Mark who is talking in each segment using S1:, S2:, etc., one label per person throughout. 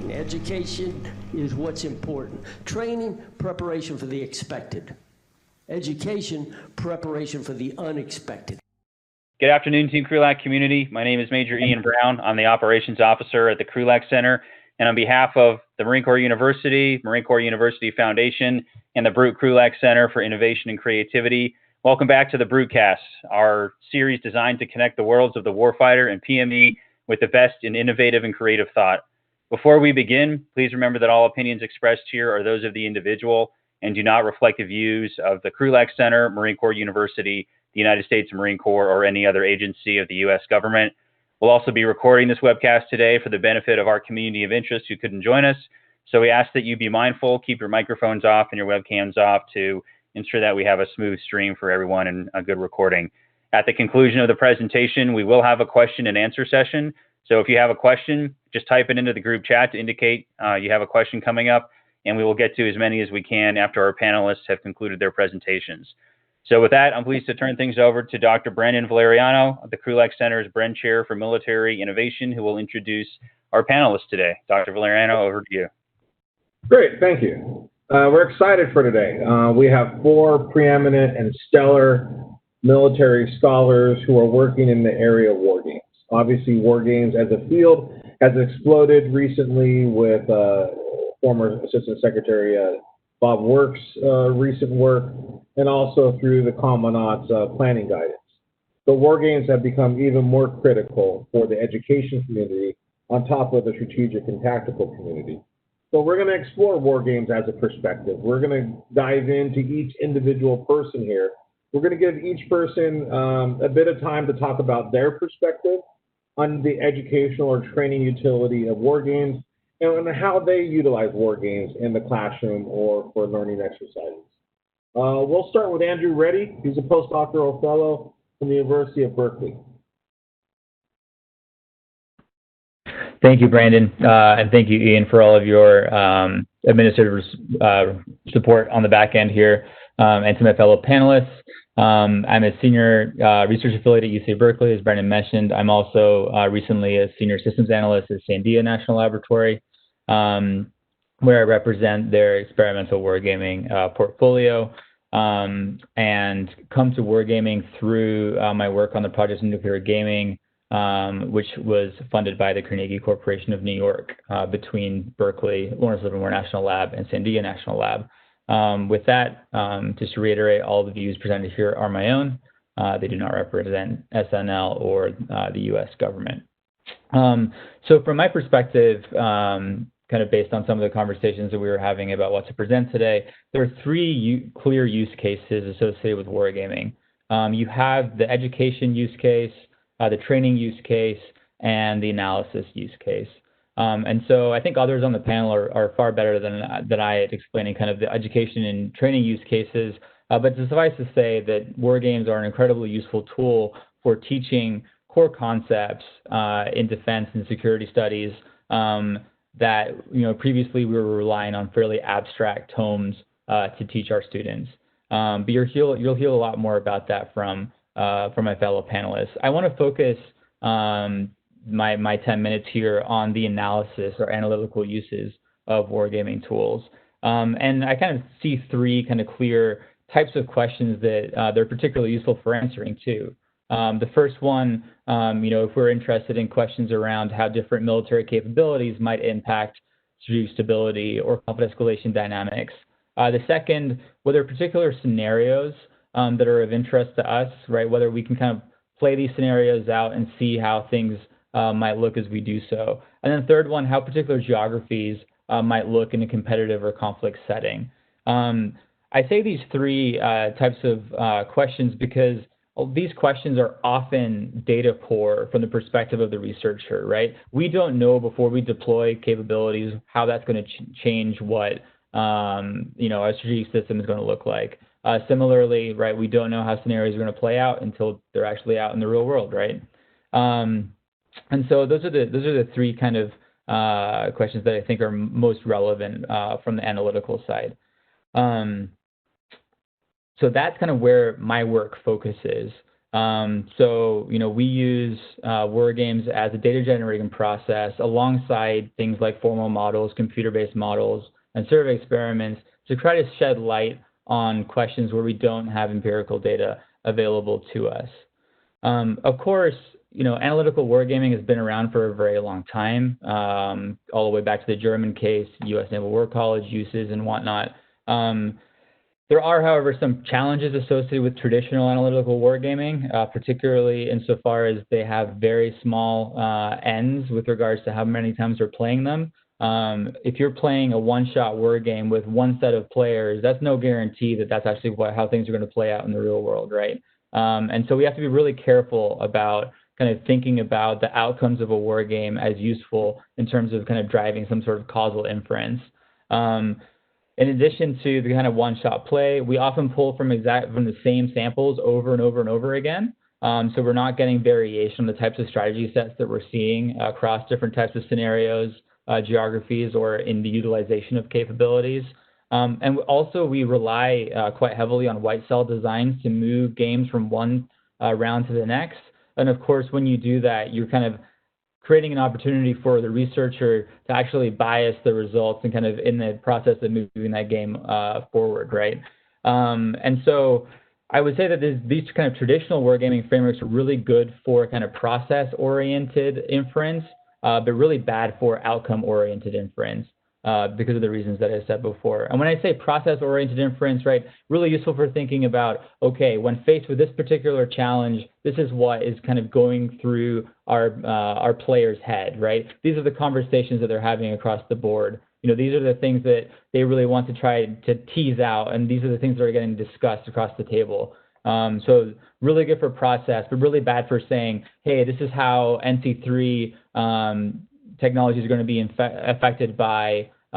S1: training. Education is what's important. Training, preparation for the expected. Education, preparation for the unexpected.
S2: Good afternoon, Team Krulak community. My name is Major Ian Brown. I'm the Operations Officer at the Krulak Center. And on behalf of the Marine Corps University Foundation, and the Brute Krulak Center for Innovation and Creativity, welcome back to the Brutecast, our series designed to connect the worlds of the warfighter and PME with the best in innovative and creative thought. Before we begin, please remember that all opinions expressed here are those of the individual and do not reflect the views of the Krulak Center, Marine Corps University, the United States Marine Corps, or any other agency of the U.S. government. We'll also be recording this webcast today for the benefit of our community of interest who couldn't join us. So we ask that you be mindful, keep your microphones off and your webcams off to ensure that we have a smooth stream for everyone and a good recording. At the conclusion of the presentation, we will have a question and answer session. So if you have a question, just type it into the group chat to indicate you have a question coming up, and we will get to as many as we can after our panelists have concluded their presentations. So with that, I'm pleased to turn things over to Dr. Brandon Valeriano, the Krulak Center's Bren Chair for Military Innovation, who will introduce our panelists today. Dr. Valeriano, over to you.
S3: Great, thank you. We're excited for today. We have 4 preeminent and stellar military scholars who are working in the area of wargames. Obviously, wargames as a field has exploded recently with former Assistant Secretary Bob Work's recent work, and also through the Commandant's planning guidance. But wargames have become even more critical for the education community on top of the strategic and tactical community. So we're going to explore wargames as a perspective. We're going to dive into each individual person here. We're going to give each person a bit of time to talk about their perspective on the educational or training utility of wargames and how they utilize wargames in the classroom or for learning exercises. We'll start with Andrew Reddie. He's a postdoctoral fellow from the University of Berkeley.
S4: Thank you, Brandon, and thank you, Ian, for all of your administrative support on the back end here, and to my fellow panelists. I'm a senior research affiliate at UC Berkeley, as Brandon mentioned. I'm also recently a senior systems analyst at Sandia National Laboratory, where I represent their experimental wargaming portfolio, and come to wargaming through my work on the Project Nuclear Gaming, which was funded by the Carnegie Corporation of New York between Berkeley, Lawrence Livermore National Lab, and Sandia National Lab. With that, just to reiterate, all the views presented here are my own. They do not represent SNL or the U.S. government. So from my perspective, kind of based on some of the conversations that we were having about what to present today, there are 3 clear use cases associated with wargaming. You have the education use case, the training use case, and the analysis use case. And so I think others on the panel are far better than I at explaining kind of the education and training use cases. But to suffice to say that wargames are an incredibly useful tool for teaching core concepts in defense and security studies that previously we were relying on fairly abstract tomes to teach our students. But you'll hear a lot more about that from my fellow panelists. I want to focus my 10 minutes here on the analysis or analytical uses of wargaming tools. And I kind of see 3 kind of clear types of questions that they're particularly useful for answering too. The first one, if we're interested in questions around how different military capabilities might impact strategic stability or conflict escalation dynamics. The second, whether particular scenarios that are of interest to us, right? Whether we can kind of play these scenarios out and see how things might look as we do so. And then the third one, how particular geographies might look in a competitive or conflict setting. I say these 3 types of questions because these questions are often data poor from the perspective of the researcher, right? We don't know before we deploy capabilities how that's going to change what our strategic system is going to look like. Similarly, right, we don't know how scenarios are going to play out until they're actually out in the real world, right? And so those are the 3 kind of questions that I think are most relevant from the analytical side. So that's kind of where my work focuses. So, we use Wargames as a data generating process alongside things like formal models, computer-based models, and survey experiments to try to shed light on questions where we don't have empirical data available to us. Of course, analytical wargaming has been around for a very long time, all the way back to the German case, U.S. Naval War College uses and whatnot. There are, however, some challenges associated with traditional analytical wargaming, particularly insofar as they have very small ends with regards to how many times we're playing them. If you're playing a one-shot wargame with one set of players, that's no guarantee that that's actually how things are going to play out in the real world, right? And so we have to be really careful about kind of thinking about the outcomes of a wargame as useful in terms of kind of driving some sort of causal inference. In addition to the kind of one-shot play, we often pull from the same samples over and over and over again. So we're not getting variation on the types of strategy sets that we're seeing across different types of scenarios, geographies, or in the utilization of capabilities. And also we rely quite heavily on white cell designs to move games from one round to the next. And of course, when you do that, you're kind of creating an opportunity for the researcher to actually bias the results and kind of in the process of moving that game forward, right? And so I would say that these kind of traditional wargaming frameworks are really good for kind of process-oriented inference, but really bad for outcome-oriented inference because of the reasons that I said before. And when I say process-oriented inference, right, really useful for thinking about, okay, when faced with this particular challenge, this is what is kind of going through our player's head, right? These are the conversations that they're having across the board. These are the things that they really want to try to tease out, and these are the things that are getting discussed across the table. So really good for process, but really bad for saying, hey, this is how NC3 technologies are going to be affected by, a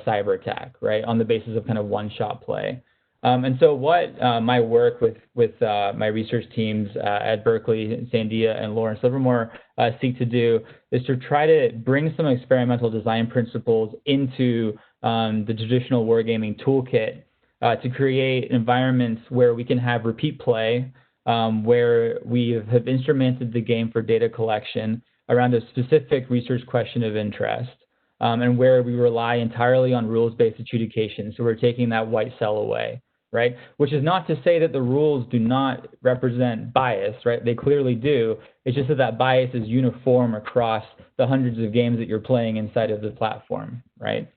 S4: cyber attack, right, on the basis of kind of one-shot play. And so what my work with my research teams at Berkeley, Sandia, and Lawrence Livermore seek to do is to try to bring some experimental design principles into the traditional wargaming toolkit to create environments where we can have repeat play, where we have instrumented the game for data collection around a specific research question of interest, and where we rely entirely on rules-based adjudication. So we're taking that white cell away, right? Which is not to say that the rules do not represent bias, right? They clearly do. It's just that bias is uniform across the hundreds of games that you're playing inside of the platform, right?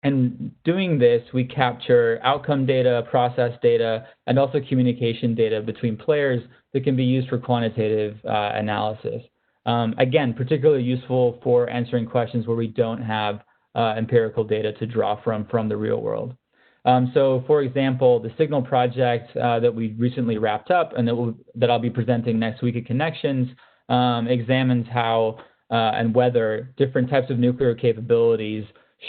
S4: And doing this, we capture outcome data, process data, and also communication data between players that can be used for quantitative analysis. Again, particularly useful for answering questions where we don't have empirical data to draw from the real world. So, for example, the Signal project that we recently wrapped up and that I'll be presenting next week at Connections examines how and whether different types of nuclear capabilities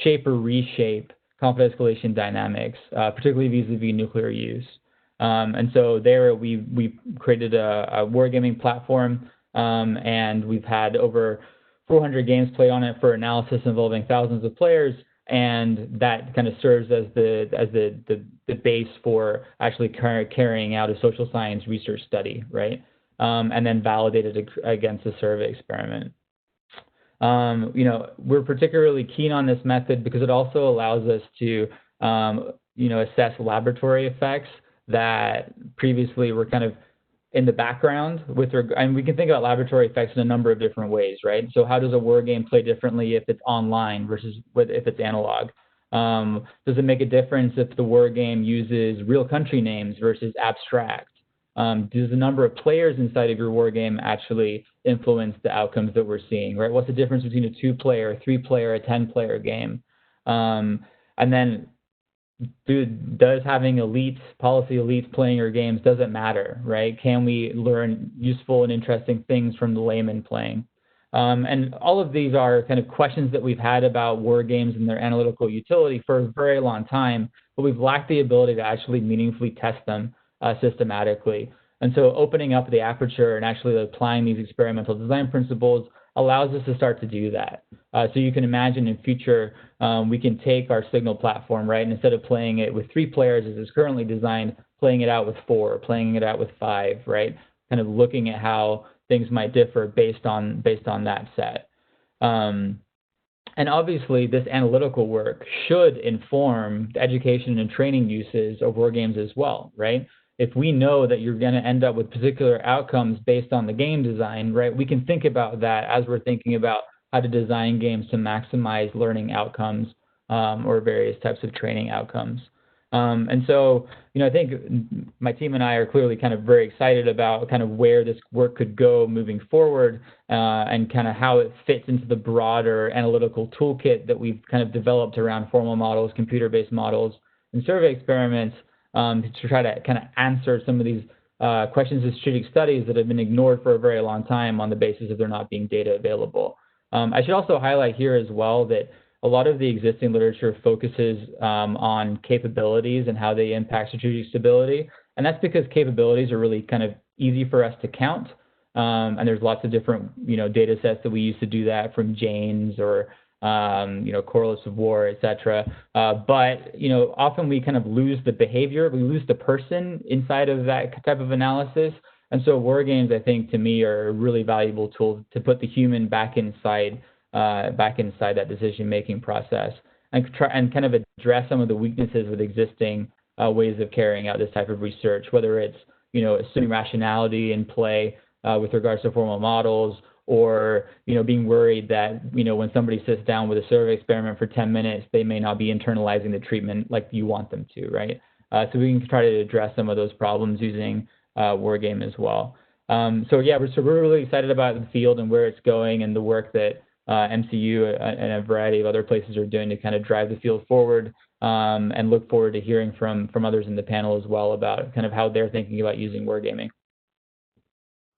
S4: shape or reshape conflict escalation dynamics, particularly vis-a-vis nuclear use. And so there we created a wargaming platform, and we've had over 400 games played on it for analysis involving thousands of players, and that kind of serves as the base for actually carrying out a social science research study, right? And then validated against a survey experiment. We're particularly keen on this method because it also allows us to, assess laboratory effects that previously were kind of in the background and we can think about laboratory effects in a number of different ways, right? So how does a war game play differently if it's online versus if it's analog? Does it make a difference if the war game uses real country names versus abstract? Does the number of players inside of your war game actually influence the outcomes that we're seeing, right? What's the difference between a 2-player, a 3-player, a 10-player game? And then does having policy elites playing your games, does it matter, right? Can we learn useful and interesting things from the layman playing? And all of these are kind of questions that we've had about war games and their analytical utility for a very long time, but we've lacked the ability to actually meaningfully test them systematically. And so opening up the aperture and actually applying these experimental design principles allows us to start to do that. So you can imagine in future, we can take our Signal platform, right, and instead of playing it with 3 players as it's currently designed, playing it out with 4, playing it out with 5, right? Kind of looking at how things might differ based on that set. And obviously, this analytical work should inform the education and training uses of Wargames as well, right? If we know that you're going to end up with particular outcomes based on the game design, right, we can think about that as we're thinking about how to design games to maximize learning outcomes or various types of training outcomes. And so, I think my team and I are clearly kind of very excited about kind of where this work could go moving forward and kind of how it fits into the broader analytical toolkit that we've kind of developed around formal models, computer-based models, and survey experiments to try to kind of answer some of these questions of strategic studies that have been ignored for a very long time on the basis of there not being data available. I should also highlight here as well that a lot of the existing literature focuses on capabilities and how they impact strategic stability. And that's because capabilities are really kind of easy for us to count. And there's lots of different, data sets that we use to do that, from Janes or, correlates of war, et cetera. But often we kind of lose the behavior, we lose the person inside of that type of analysis. And so Wargames, I think, to me, are a really valuable tool to put the human back inside that decision-making process and kind of address some of the weaknesses with existing ways of carrying out this type of research, whether it's, assuming rationality in play with regards to formal models, or, being worried that, when somebody sits down with a survey experiment for 10 minutes, they may not be internalizing the treatment like you want them to, right? So we can try to address some of those problems using Wargame as well. So we're really excited about the field and where it's going, and the work that MCU and a variety of other places are doing to kind of drive the field forward, and look forward to hearing from others in the panel as well about kind of how they're thinking about using wargaming.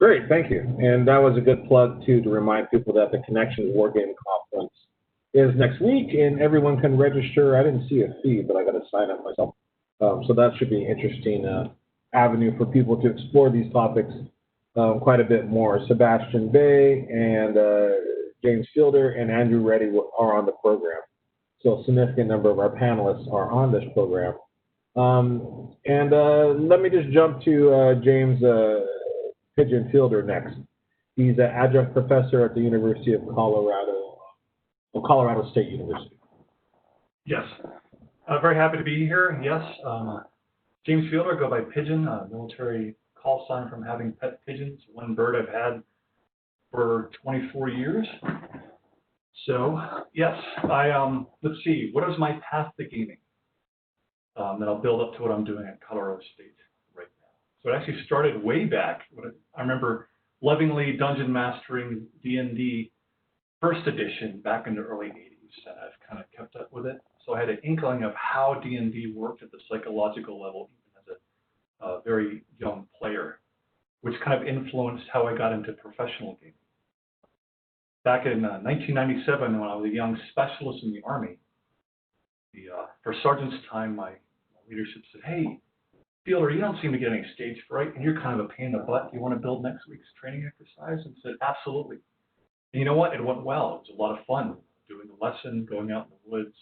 S3: Great, thank you. And that was a good plug, too, to remind people that the Connections Wargaming Conference is next week, and everyone can register. I didn't see a fee, but I got to sign up myself. So that should be an interesting avenue for people to explore these topics quite a bit more. Sebastian Bae and James Fielder and Andrew Reddie are on the program. So a significant number of our panelists are on this program. Let me just jump to James Pigeon Fielder next. He's an adjunct professor at the University of Colorado State University.
S5: Yes, very happy to be here. Yes, James Fielder, go by Pigeon, military call sign from having pet pigeons, one bird I've had for 24 years. So, yes, let's see, what is my path to gaming? Then I'll build up to what I'm doing at Colorado State right now. So it actually started way back. I remember lovingly dungeon mastering D&D first edition back in the early 80s, and I've kind of kept up with it. So I had an inkling of how D&D worked at the psychological level, even as a very young player, which kind of influenced how I got into professional gaming. Back in 1997, when I was a young specialist in the Army, for sergeant's time, my leadership said, "Hey, Fielder, you don't seem to get any stage fright, and you're kind of a pain in the butt. Do you want to build next week's training exercise?" And I said, "Absolutely." And you know what? It went well. It was a lot of fun doing the lesson, going out in the woods,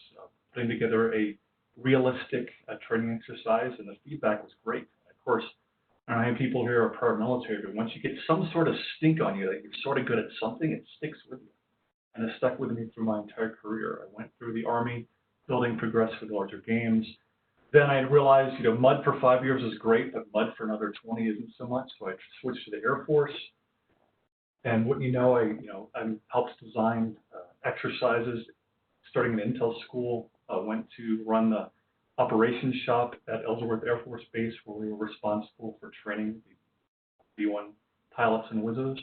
S5: putting together a realistic training exercise, and the feedback was great. Of course, I don't know how many people here are prior military, but once you get some sort of stink on you that you're sort of good at something, it sticks with you. And it stuck with me through my entire career. I went through the Army, building progressive larger games. Then I realized, MUD for 5 years is great, but MUD for another 20 isn't so much. So I switched to the Air Force. And what I helped design exercises starting in Intel school. Went to run the operations shop at Ellsworth Air Force Base, where we were responsible for training the B-1 pilots and wizards.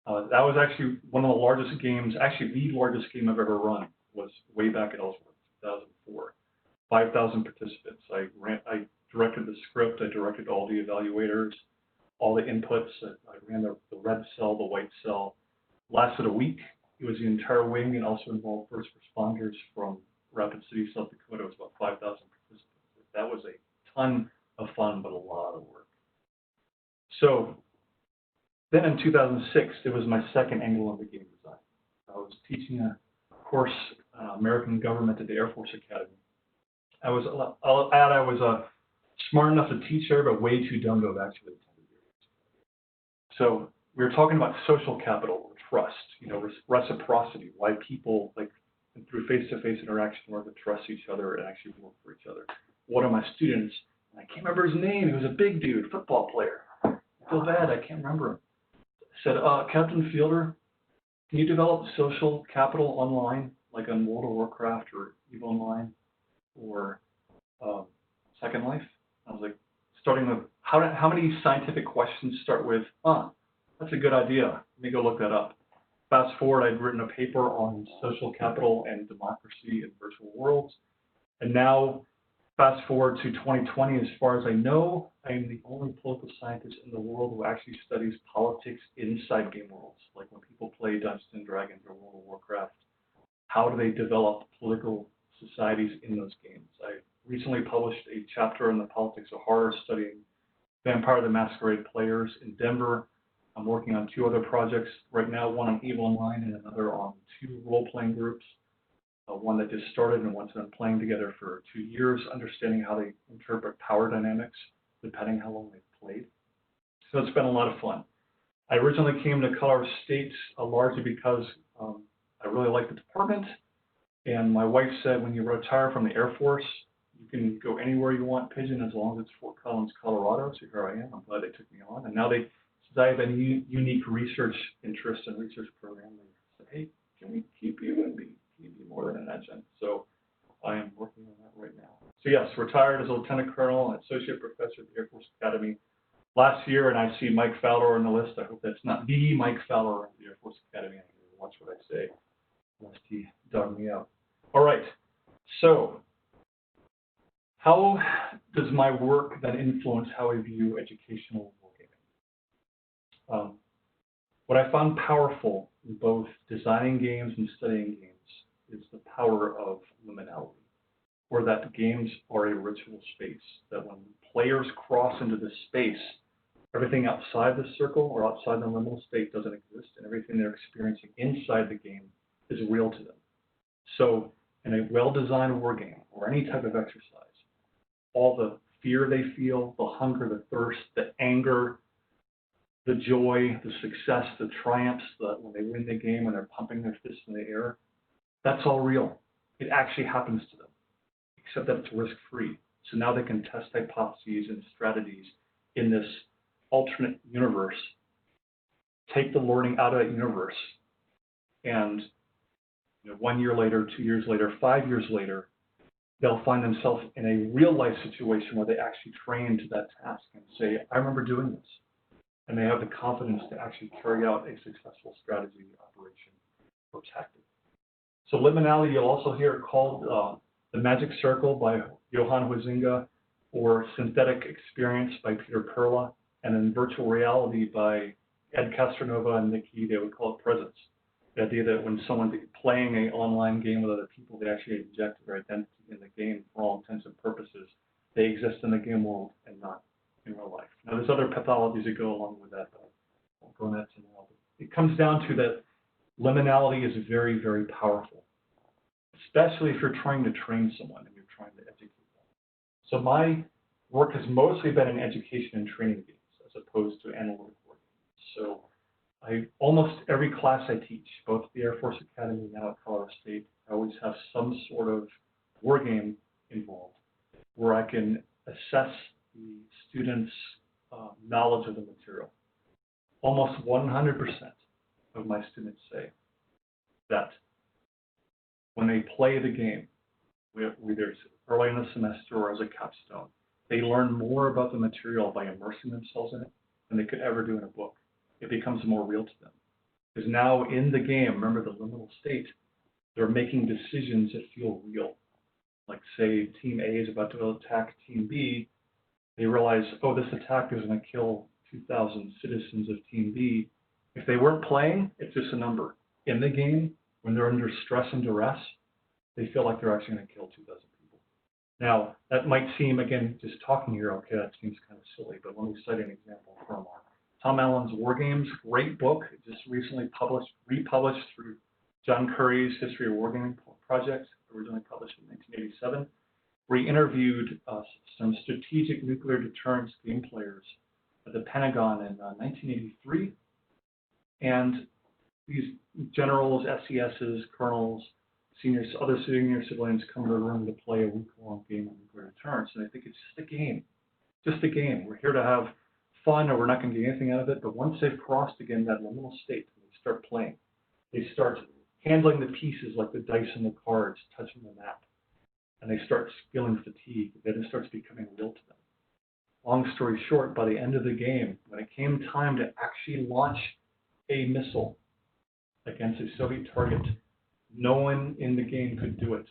S5: That was actually one of the largest games, actually the largest game I've ever run, was way back at Ellsworth, 2004. 5,000 participants. I directed the script, I directed all the evaluators, all the inputs. I ran the red cell, the white cell. Lasted a week. It was the entire wing, and also involved first responders from Rapid City, South Dakota. It was about 5,000 participants. That was a ton of fun, but a lot of work. So then in 2006, it was my second angle on the game design. I was teaching a course, American government at the Air Force Academy. I was smart enough to teach there, but way too dumb to have actually attended it. So we were talking about social capital, or trust, you know, reciprocity, why people, like, through face-to-face interaction, learn to trust each other and actually work for each other. One of my students, I can't remember his name, he was a big dude, football player. I feel bad, I can't remember him. Said, Captain Fielder, can you develop social capital online, like on World of Warcraft or EVE Online or Second Life? I was like, starting with, how many scientific questions start with, that's a good idea, let me go look that up. Fast forward, I'd written a paper on social capital and democracy in virtual worlds. And now, fast forward to 2020, as far as I know, I am the only political scientist in the world who actually studies politics inside game worlds. Like when people play Dungeons and Dragons or World of Warcraft, how do they develop political societies in those games? I recently published a chapter on the politics of horror studying Vampire the Masquerade players in Denver. I'm working on 2 other projects right now, one on EVE Online and another on 2 role-playing groups. One that just started and one's been playing together for 2 years, understanding how they interpret power dynamics, depending how long they've played. So it's been a lot of fun. I originally came to Colorado State largely because I really like the department. And my wife said, when you retire from the Air Force, you can go anywhere you want, Pigeon, as long as it's Fort Collins, Colorado. So here I am. I'm glad they took me on. And now they, since I have a unique research interest and research program, they said, hey, can we keep you and be more than an adjunct? So I am working on that right now. So yes, retired as a lieutenant colonel and associate professor at the Air Force Academy last year, and I see Mike Fowler on the list. I hope that's not the Mike Fowler of the Air Force Academy. I need to watch what I say, lest he dog me out. All right, so how does my work then influence how I view educational wargaming? What I found powerful in both designing games and studying games is the power of liminality, or that games are a ritual space, that when players cross into this space, everything outside the circle or outside the liminal state doesn't exist, and everything they're experiencing inside the game is real to them. So in a well-designed war game or any type of exercise, all the fear they feel, the hunger, the thirst, the anger, the joy, the success, the triumphs, when they win the game, when they're pumping their fists in the air, that's all real. It actually happens to them, except that it's risk-free. So now they can test hypotheses and strategies in this alternate universe, take the learning out of that universe, and 1 year later, 2 years later, 5 years later, they'll find themselves in a real-life situation where they actually train to that task and say, I remember doing this. And they have the confidence to actually carry out a successful strategy, operation, or tactic. So liminality, you'll also hear it called the Magic Circle by Johann Huizinga, or Synthetic Experience by Peter Perla, and then Virtual Reality by Ed Castronova and Nick Key, they would call it presence. The idea that when someone's playing an online game with other people, they actually inject their identity in the game for all intents and purposes. They exist in the game world and not in real life. Now, there's other pathologies that go along with that, but I won't go into that now. It comes down to that liminality is very, very powerful, especially if you're trying to train someone and you're trying to educate them. So my work has mostly been in education and training games as opposed to analytic work. So almost every class I teach, both at the Air Force Academy and now at Colorado State, I always have some sort of war game involved where I can assess the students' knowledge of the material. Almost 100% of my students say that when they play the game, whether it's early in the semester or as a capstone, they learn more about the material by immersing themselves in it than they could ever do in a book. It becomes more real to them. Because now in the game, remember the liminal state, they're making decisions that feel real. Like say Team A is about to attack Team B, they realize, oh, this attack is going to kill 2,000 citizens of Team B. If they weren't playing, it's just a number. In the game, when they're under stress and duress, they feel like they're actually going to kill 2,000 people. Now, that might seem, again, just talking here, okay, that seems kind of silly, but let me cite an example from Tom Allen's Wargames, great book, just recently republished through John Curry's History of Wargaming project, originally published in 1987. We interviewed some strategic nuclear deterrence game players at the Pentagon in 1983, and these generals, SESs, colonels, other senior civilians come to the room to play a week-long game of nuclear deterrence, and I think it's just a game. Just a game. We're here to have fun, or we're not going to get anything out of it. But once they've crossed again that liminal state, they start playing. They start handling the pieces like the dice and the cards, touching the map, and they start feeling fatigue. Then it starts becoming real to them. Long story short, by the end of the game, when it came time to actually launch a missile against a Soviet target, no one in the game could do it.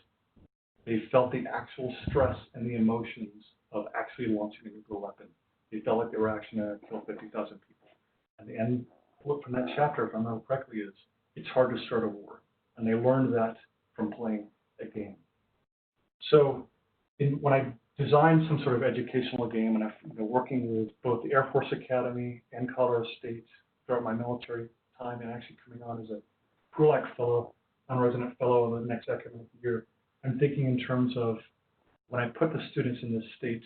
S5: They felt the actual stress and the emotions of actually launching a nuclear weapon. They felt like they were actually going to kill 50,000 people. And the end quote from that chapter, if I remember correctly, is, it's hard to start a war. And they learned that from playing a game. So when I designed some sort of educational game, and I've been working with both the Air Force Academy and Colorado State throughout my military time, and actually coming on as a Krulak fellow, non-resident fellow of the next academic year, I'm thinking in terms of when I put the students in this state,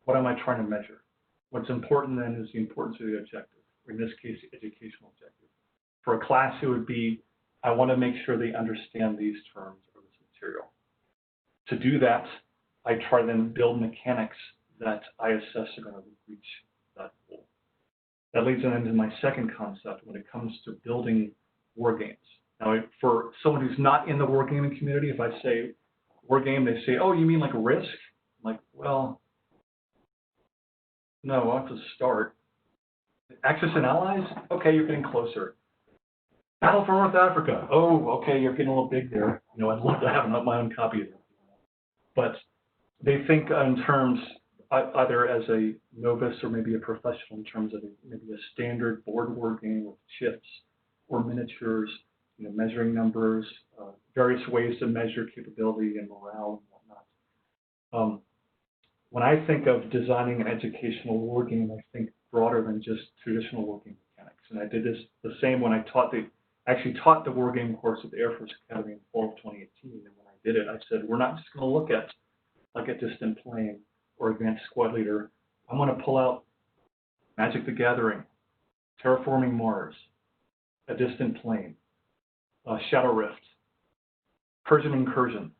S5: what am I trying to measure? What's important then is the importance of the objective, or in this case, the educational objective. For a class, it would be, I want to make sure they understand these terms or this material. To do that, I try to then build mechanics that I assess are going to reach that goal. That leads into my second concept when it comes to building war games. Now, for someone who's not in the wargaming community, if I say wargame, they say, oh, you mean like Risk? I'm like, well, no, I'll have to start. Axis and Allies? Okay, you're getting closer. Battle for North Africa? Oh, okay, you're getting a little big there. You know, I'd love to have my own copy of it. But they think in terms either as a novice or maybe a professional in terms of maybe a standard board war game with chips or miniatures, you know, measuring numbers, various ways to measure capability and morale and whatnot. When I think of designing an educational war game, I think broader than just traditional war game mechanics. And I did this the same when I actually taught the war game course at the Air Force Academy in fall of 2018. And when I did it, I said, we're not just going to look at like a distant plane or advanced squad leader. I'm going to pull out Magic the Gathering, Terraforming Mars, a distant plane, Shadow Rift, Persian Incursion,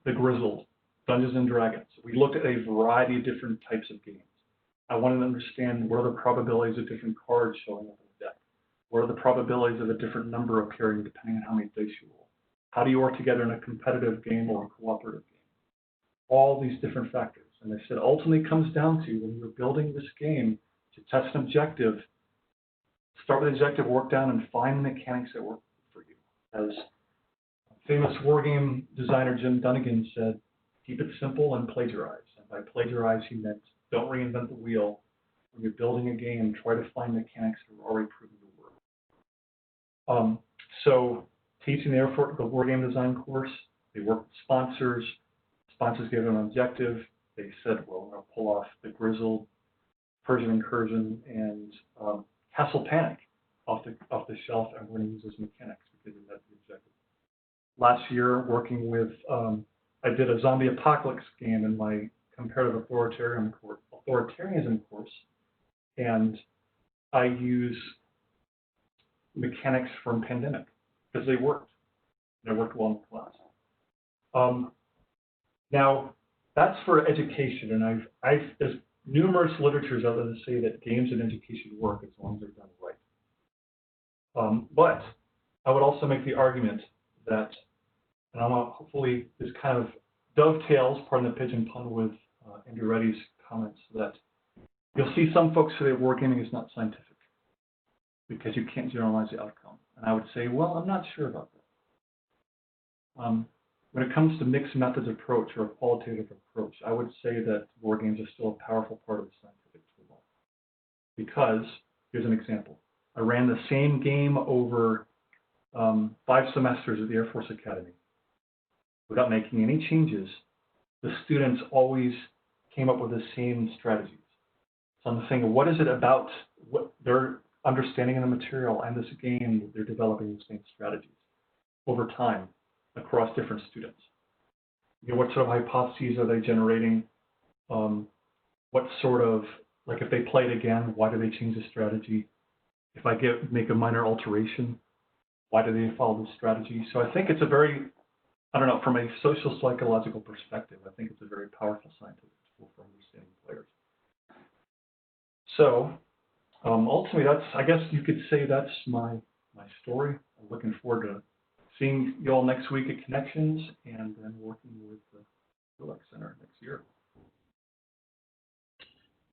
S5: The Grizzled, Dungeons and Dragons. We looked at a variety of different types of games. I wanted to understand what are the probabilities of different cards showing up in the deck. What are the probabilities of a different number appearing depending on how many dice you roll? How do you work together in a competitive game or a cooperative game? All these different factors. And they said ultimately comes down to when you're building this game to test an objective, start with the objective, work down, and find the mechanics that work for you. As famous wargame designer Jim Dunnigan said, keep it simple and plagiarize. And by plagiarize, he meant don't reinvent the wheel. When you're building a game, try to find mechanics that are already proven to work. So teaching the Air Force the wargame design course, they worked with sponsors. Sponsors gave them an objective. They said, well, we're going to pull off the Grizzled, Persian Incursion, and Castle Panic off the shelf, and we're going to use those mechanics because we met the objective. Last year, working with, I did a zombie apocalypse game in my comparative authoritarianism course, and I use mechanics from Pandemic because they worked. They worked well in the class. Now, that's for education, and there's numerous literatures out there that say that games in education work as long as they're done right. But I would also make the argument that, and hopefully this kind of dovetails, pardon the pigeon pun, with Andrew Reddie's comments, that you'll see some folks say that wargaming is not scientific because you can't generalize the outcome. And I would say, well, I'm not sure about that. When it comes to mixed methods approach or a qualitative approach, I would say that war games are still a powerful part of the scientific toolbox. Because, here's an example. I ran the same game over 5 semesters at the Air Force Academy. Without making any changes, the students always came up with the same strategies. So I'm saying, what is it about what their understanding of the material and this game that they're developing the same strategies over time across different students? what sort of hypotheses are they generating? What sort of, like if they play it again, why do they change the strategy? If I make a minor alteration, why do they follow this strategy? So I think it's a very, I don't know, from a social psychological perspective, I think it's a very powerful scientific tool for understanding players. So ultimately, I guess you could say that's my story. I'm looking forward to seeing you all next week at Connections and then working with the Krulak Center next year.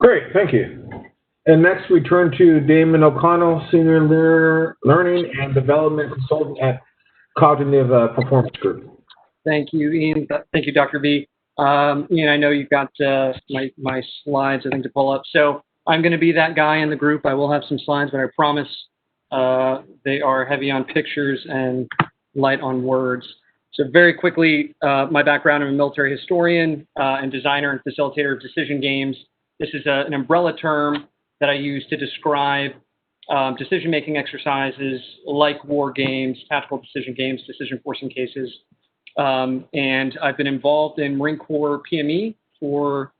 S3: Great, thank you. And next we turn to Damien O'Connell, Senior Learning and Development Consultant at Cognitive Performance Group.
S6: Thank you, Ian. Thank you, Dr. B. Ian, I know you've got my slides, I think, to pull up. So I'm going to be that guy in the group. I will have some slides, but I promise they are heavy on pictures and light on words. So very quickly, my background, I'm a military historian and designer and facilitator of decision games. This is an umbrella term that I use to describe decision-making exercises like war games, tactical decision games, decision-forcing cases. And I've been involved in Marine Corps PME for,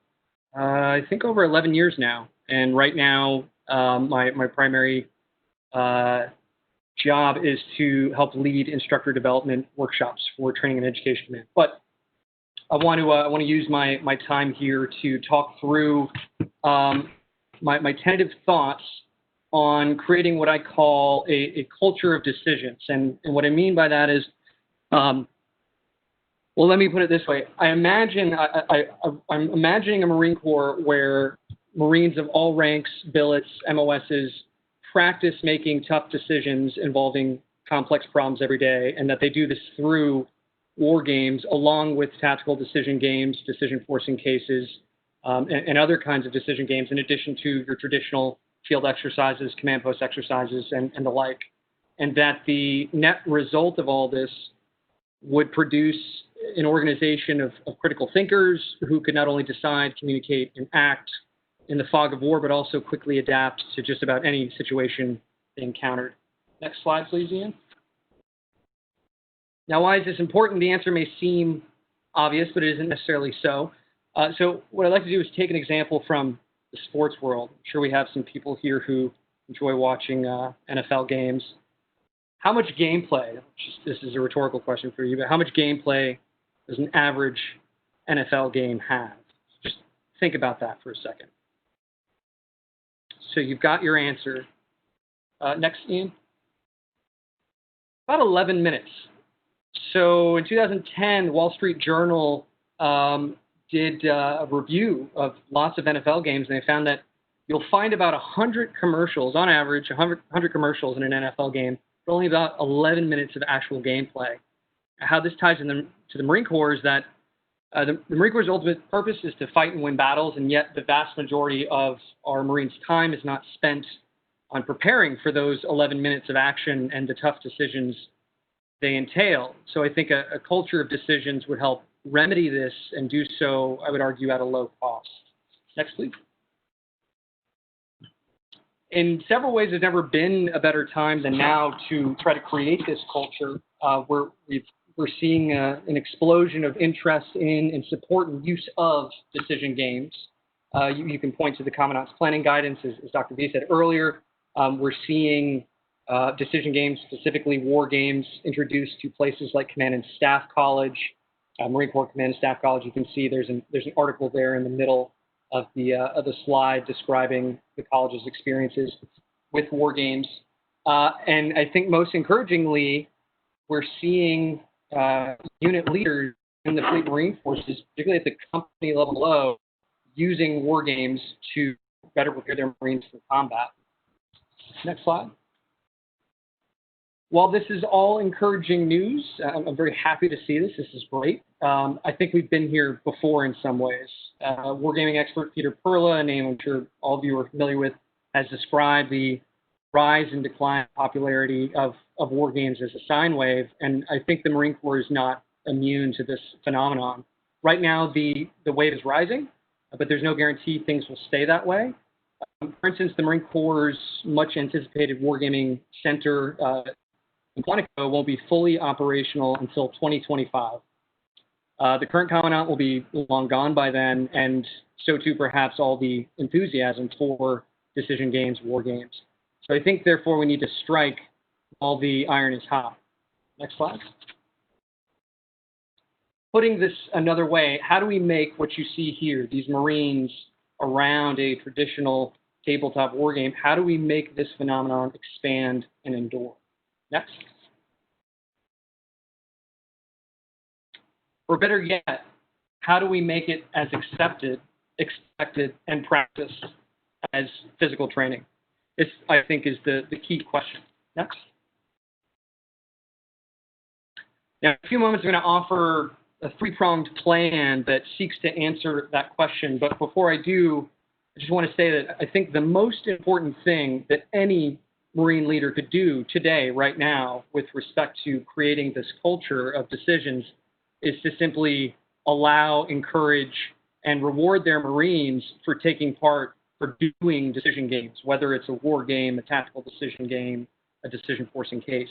S6: I think, over 11 years now. And right now, my primary job is to help lead instructor development workshops for training and education command. But I want to use my time here to talk through my tentative thoughts on creating what I call a culture of decisions. And what I mean by that is, well, let me put it this way. I'm imagining a Marine Corps where Marines of all ranks, billets, MOSs, practice making tough decisions involving complex problems every day, and that they do this through war games along with tactical decision games, decision forcing cases, and other kinds of decision games in addition to your traditional field exercises, command post exercises, and the like. And that the net result of all this would produce an organization of critical thinkers who could not only decide, communicate, and act in the fog of war, but also quickly adapt to just about any situation they encountered. Next slide, please, Ian. Now, why is this important? The answer may seem obvious, but it isn't necessarily so. So what I'd like to do is take an example from the sports world. I'm sure we have some people here who enjoy watching NFL games. How much gameplay, this is a rhetorical question for you, but how much gameplay does an average NFL game have? Just think about that for a second. So you've got your answer. Next, Ian. About 11 minutes. So in 2010, the Wall Street Journal did a review of lots of NFL games, and they found that you'll find about 100 commercials, on average, 100 commercials in an NFL game, but only about 11 minutes of actual gameplay. How this ties in to the Marine Corps is that the Marine Corps' ultimate purpose is to fight and win battles, and yet the vast majority of our Marines' time is not spent on preparing for those 11 minutes of action and the tough decisions they entail. So I think a culture of decisions would help remedy this and do so, I would argue, at a low cost. Next, please. In several ways, there's never been a better time than now to try to create this culture where we're seeing an explosion of interest in and support and use of decision games. You can point to the Commandant's Planning Guidance, as Dr. B said earlier. We're seeing decision games, specifically war games, introduced to places like Command and Staff College, Marine Corps Command and Staff College. You can see there's an article there in the middle of the slide describing the college's experiences with war games. And I think most encouragingly, we're seeing unit leaders in the Fleet Marine Forces, particularly at the company level below, using war games to better prepare their Marines for combat. Next slide. While this is all encouraging news, I'm very happy to see this. This is great. I think we've been here before in some ways. Wargaming expert Peter Perla, a name I'm sure all of you are familiar with, has described the rise and decline popularity of war games as a sine wave, and I think the Marine Corps is not immune to this phenomenon. Right now, the wave is rising, but there's no guarantee things will stay that way. For instance, the Marine Corps' much anticipated Wargaming Center in Quantico won't be fully operational until 2025. The current commandant will be long gone by then, and so too perhaps all the enthusiasm for decision games, war games. So I think, therefore, we need to strike while the iron is hot. Next slide. Putting this another way, how do we make what you see here, these Marines around a traditional tabletop war game, how do we make this phenomenon expand and endure? Next. Or better yet, how do we make it as accepted, expected, and practiced as physical training? This, I think, is the key question. Next. Now, in a few moments, I'm going to offer a three-pronged plan that seeks to answer that question. But before I do, I just want to say that I think the most important thing that any Marine leader could do today, right now, with respect to creating this culture of decisions, is to simply allow, encourage, and reward their Marines for taking part, for doing decision games, whether it's a war game, a tactical decision game, a decision-forcing case.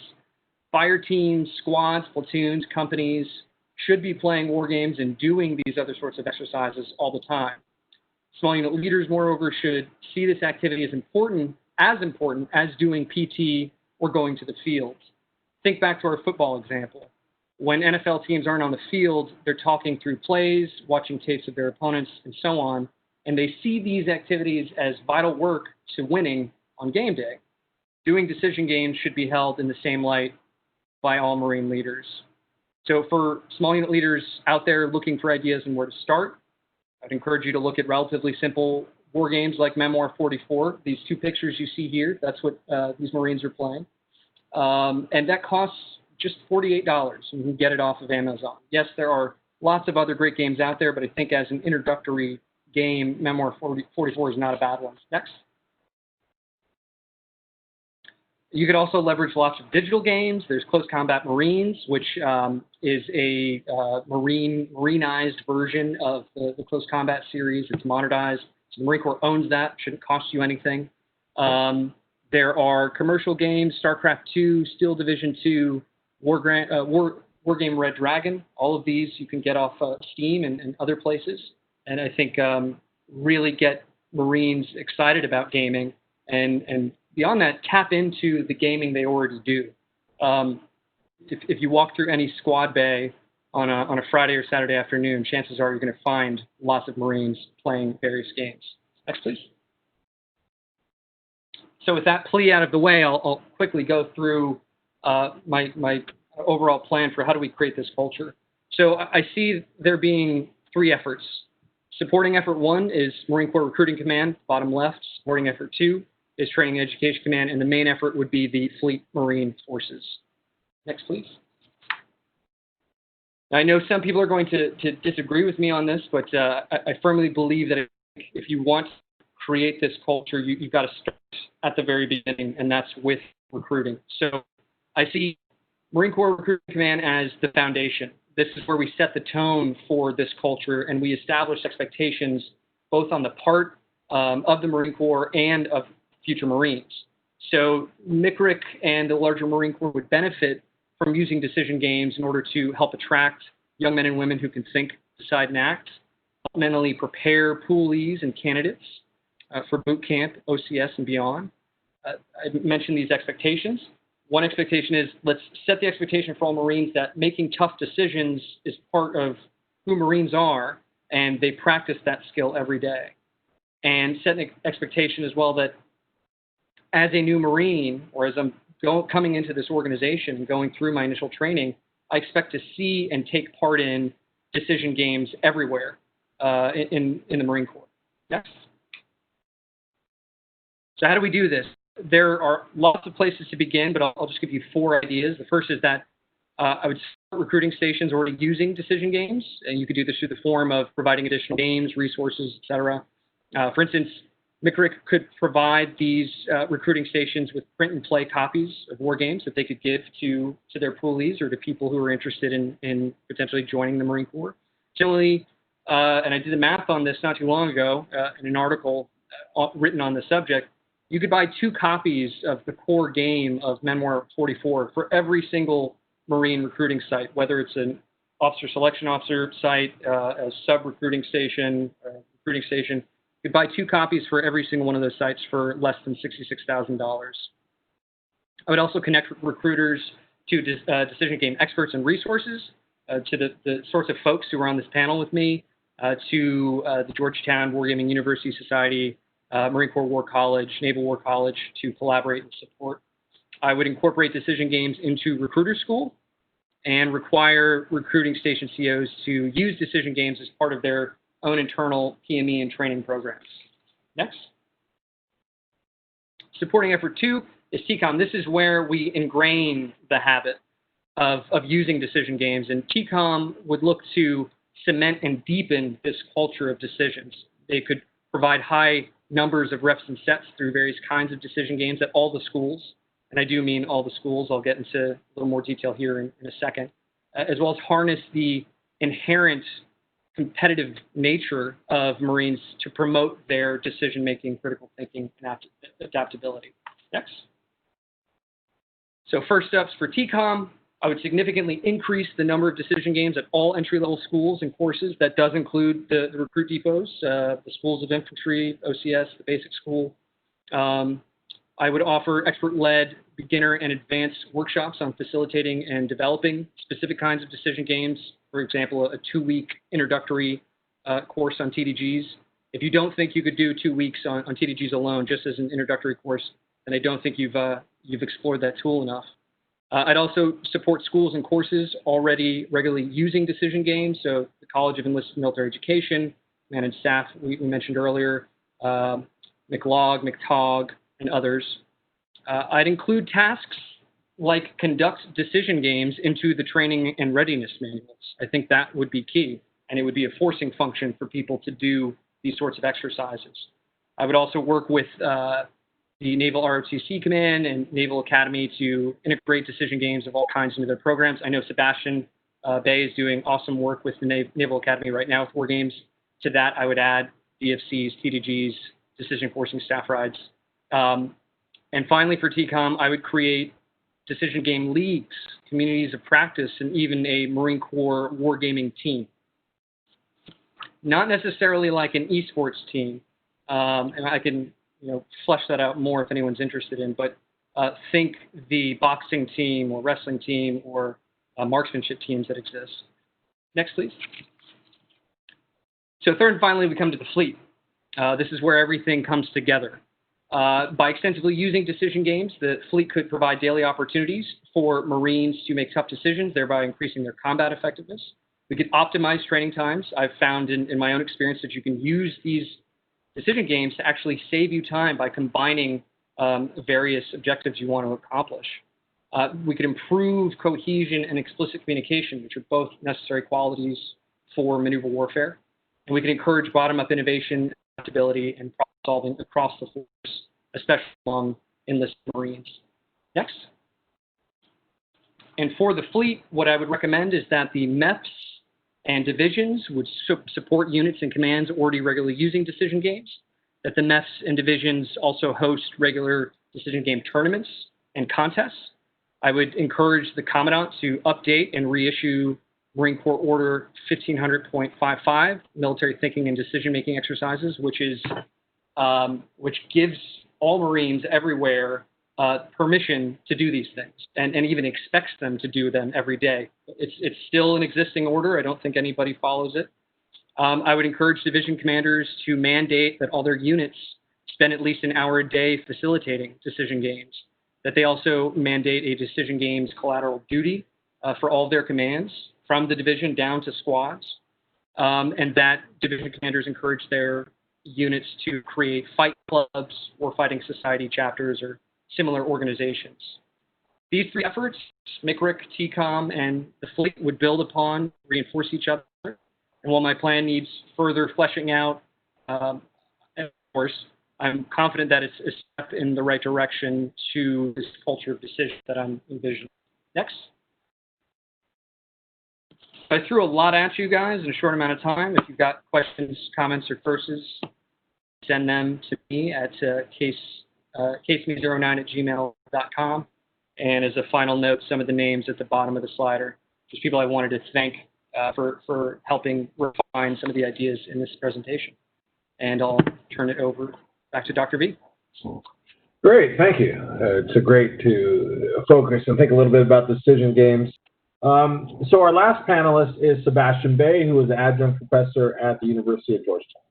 S6: Fire teams, squads, platoons, companies should be playing war games and doing these other sorts of exercises all the time. Small unit leaders, moreover, should see this activity as important as doing PT or going to the field. Think back to our football example. When NFL teams aren't on the field, they're talking through plays, watching tapes of their opponents, and so on, and they see these activities as vital work to winning on game day. Doing decision games should be held in the same light by all Marine leaders. So for small unit leaders out there looking for ideas and where to start, I'd encourage you to look at relatively simple war games like Memoir 44. These two pictures you see here, that's what these Marines are playing. And that costs just $48. You can get it off of Amazon. Yes, there are lots of other great games out there, but I think as an introductory game, Memoir 44 is not a bad one. Next. You could also leverage lots of digital games. There's Close Combat Marines, which is a Marinized version of the Close Combat series. It's modernized. So the Marine Corps owns that. Shouldn't cost you anything. There are commercial games, StarCraft 2, Steel Division 2, Wargame Red Dragon. All of these you can get off Steam and other places. And I think really get Marines excited about gaming and beyond that, tap into the gaming they already do. If you walk through any squad bay on a Friday or Saturday afternoon, chances are you're going to find lots of Marines playing various games. Next, please. So with that plea out of the way, I'll quickly go through my overall plan for how do we create this culture. So I see there being three efforts. Supporting effort one is Marine Corps Recruiting Command, bottom left. Supporting effort two is Training and Education Command, and the main effort would be the Fleet Marine Forces. Next, please. Now, I know some people are going to disagree with me on this, but I firmly believe that if you want to create this culture, you've got to start at the very beginning, and that's with recruiting. So I see Marine Corps Recruiting Command as the foundation. This is where we set the tone for this culture, and we establish expectations both on the part of the Marine Corps and of future Marines. So MCRIC and the larger Marine Corps would benefit from using decision games in order to help attract young men and women who can think, decide, and act, mentally prepare poolees and candidates for boot camp, OCS, and beyond. I mentioned these expectations. One expectation is let's set the expectation for all Marines that making tough decisions is part of who Marines are, and they practice that skill every day. And set an expectation as well that as a new Marine, or as I'm coming into this organization and going through my initial training, I expect to see and take part in decision games everywhere in the Marine Corps. Next. So how do we do this? There are lots of places to begin, but I'll just give you four ideas. The first is that I would start recruiting stations already using decision games, and you could do this through the form of providing additional games, resources, etc. For instance, MCRIC could provide these recruiting stations with print and play copies of war games that they could give to their poolees or to people who are interested in potentially joining the Marine Corps. Similarly, and I did the math on this not too long ago in an article written on the subject, you could buy 2 copies of the core game of Memoir 44 for every single Marine recruiting site, whether it's an officer selection officer site, a sub-recruiting station, You could buy 2 copies for every single one of those sites for less than $66,000. I would also connect recruiters to decision game experts and resources, to the sorts of folks who are on this panel with me, to the Georgetown Wargaming University Society, Marine Corps War College, Naval War College to collaborate and support. I would incorporate decision games into recruiter school and require recruiting station COs to use decision games as part of their own internal PME and training programs. Next. Supporting effort 2 is TECOM. This is where we ingrain the habit of using decision games, and TECOM would look to cement and deepen this culture of decisions. They could provide high numbers of reps and sets through various kinds of decision games at all the schools, and I do mean all the schools. I'll get into a little more detail here in a second, as well as harness the inherent competitive nature of Marines to promote their decision-making, critical thinking, and adaptability. Next. So first steps for TECOM, I would significantly increase the number of decision games at all entry-level schools and courses. That does include the recruit depots, the schools of infantry, OCS, the basic school. I would offer expert-led beginner and advanced workshops on facilitating and developing specific kinds of decision games. For example, a 2-week introductory course on TDGs. If you don't think you could do 2 weeks on TDGs alone, just as an introductory course, then I don't think you've explored that tool enough. I'd also support schools and courses already regularly using decision games. So the College of Enlisted Military Education, managed staff we mentioned earlier, McLog, McTog, and others. I'd include tasks like conduct decision games into the training and readiness manuals. I think that would be key, and it would be a forcing function for people to do these sorts of exercises. I would also work with the Naval ROTC Command and Naval Academy to integrate decision games of all kinds into their programs. I know Sebastian Bae is doing awesome work with the Naval Academy right now with Wargames. To that, I would add DFCs, TDGs, decision forcing staff rides. And finally, for TECOM, I would create decision game leagues, communities of practice, and even a Marine Corps wargaming team. Not necessarily like an esports team, and I can flesh that out more if anyone's interested in, but think the boxing team or wrestling team or marksmanship teams that exist. Next, please. So third and finally, we come to the fleet. This is where everything comes together. By extensively using decision games, the fleet could provide daily opportunities for Marines to make tough decisions, thereby increasing their combat effectiveness. We could optimize training times. I've found in my own experience that you can use these decision games to actually save you time by combining various objectives you want to accomplish. We could improve cohesion and explicit communication, which are both necessary qualities for maneuver warfare. And we can encourage bottom-up innovation, adaptability, and problem-solving across the force, especially among enlisted Marines. Next. And for the fleet, what I would recommend is that the MEPs and divisions would support units and commands already regularly using decision games, that the MEPs and divisions also host regular decision game tournaments and contests. I would encourage the Commandant to update and reissue Marine Corps Order 1500.55, military thinking and decision-making exercises, which gives all Marines everywhere permission to do these things and even expects them to do them every day. It's still an existing order. I don't think anybody follows it. I would encourage division commanders to mandate that all their units spend at least an hour a day facilitating decision games, that they also mandate a decision games collateral duty for all of their commands from the division down to squads, and that division commanders encourage their units to create fight clubs, warfighting society chapters, or similar organizations. These three efforts, MCRIC, TECOM, and the fleet, would build upon, reinforce each other. And while my plan needs further fleshing out, of course, I'm confident that it's a step in the right direction to this culture of decision that I'm envisioning. Next. I threw a lot at you guys in a short amount of time. If you've got questions, comments, or curses, send them to me at caseme09@gmail.com. And as a final note, some of the names at the bottom of the slide are just people I wanted to thank for helping refine some of the ideas in this presentation. And I'll turn it over back to Dr. B.
S3: Great, thank you. It's great to focus and think a little bit about decision games. So our last panelist is Sebastian Bae, who is an adjunct professor at the University of Georgetown.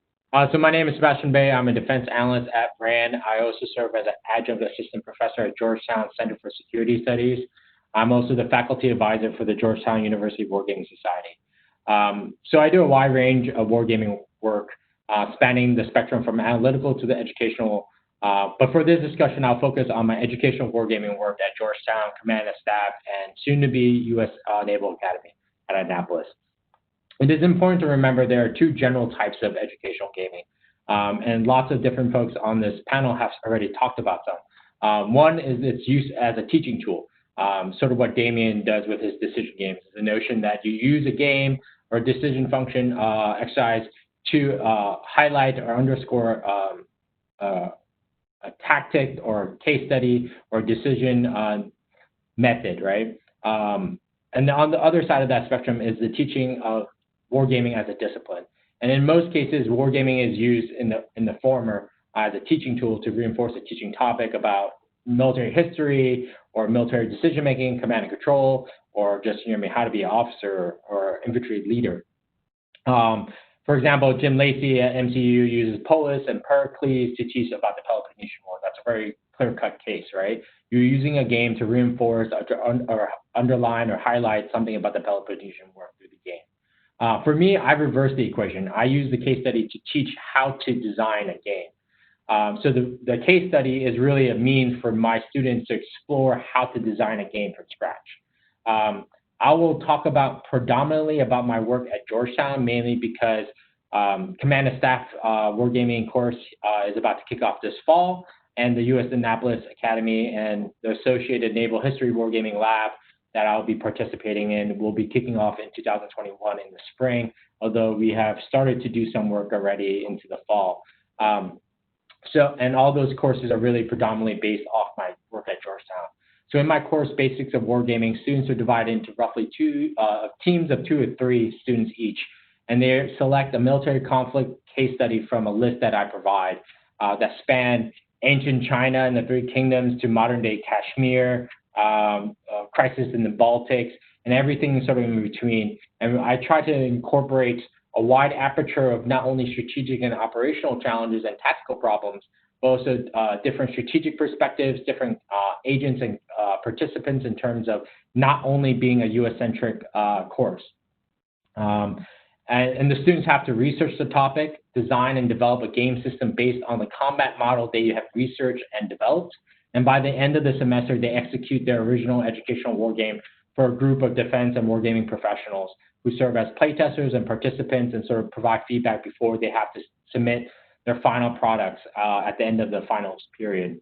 S7: So my name is Sebastian Bae. I'm a defense analyst at RAND. I also serve as an adjunct assistant professor at Georgetown Center for Security Studies. I'm also the faculty advisor for the Georgetown University Wargaming Society. So I do a wide range of wargaming work, spanning the spectrum from analytical to the educational. But for this discussion, I'll focus on my educational wargaming work at Georgetown Command and Staff and soon-to-be U.S. Naval Academy at Annapolis. It is important to remember there are two general types of educational gaming, and lots of different folks on this panel have already talked about them. One is its use as a teaching tool, sort of what Damien does with his decision games. The notion that you use a game or decision function exercise to highlight or underscore a tactic or case study or decision method, right? And on the other side of that spectrum is the teaching of wargaming as a discipline. And in most cases, wargaming is used in the former as a teaching tool to reinforce a teaching topic about military history or military decision-making, command and control, or just how to be an officer or infantry leader. For example, Jim Lacey at MCU uses Polis and Pericles to teach about the Peloponnesian War. That's a very clear-cut case, right? You're using a game to reinforce or underline or highlight something about the Peloponnesian War through the game. For me, I reverse the equation. I use the case study to teach how to design a game. So the case study is really a means for my students to explore how to design a game from scratch. I will talk predominantly about my work at Georgetown, mainly because Command and Staff Wargaming course is about to kick off this fall, and the U.S. Annapolis Academy and the Associated Naval History Wargaming Lab that I'll be participating in will be kicking off in 2021 in the spring, although we have started to do some work already into the fall. And all those courses are really predominantly based off my work at Georgetown. So in my course, Basics of Wargaming, students are divided into roughly teams of 2 or 3 students each, and they select a military conflict case study from a list that I provide that span ancient China and the Three Kingdoms to modern-day Kashmir, crisis in the Baltics, and everything sort of in between. And I try to incorporate a wide aperture of not only strategic and operational challenges and tactical problems, but also different strategic perspectives, different agents and participants in terms of not only being a U.S.-centric course. And the students have to research the topic, design and develop a game system based on the combat model they have researched and developed. And by the end of the semester, they execute their original educational war game for a group of defense and wargaming professionals who serve as playtesters and participants and sort of provide feedback before they have to submit their final products at the end of the finals period,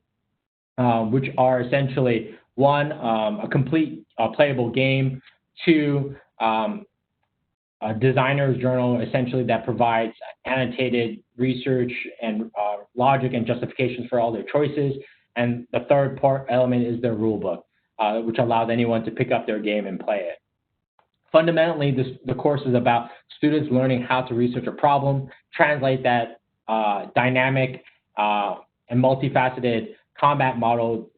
S7: which are essentially 1, a complete playable game, 2, a designer's journal essentially that provides annotated research and logic and justifications for all their choices, and the third element is their rule book, which allows anyone to pick up their game and play it. Fundamentally, the course is about students learning how to research a problem, translate that dynamic and multifaceted combat model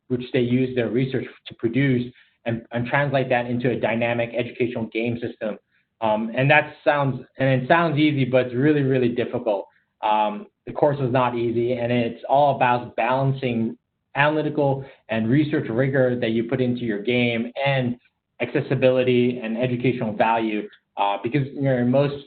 S7: which they use their research to produce, and translate that into a dynamic educational game system. And it sounds easy, but it's really, really difficult. The course is not easy, and it's all about balancing analytical and research rigor that you put into your game and accessibility and educational value, because most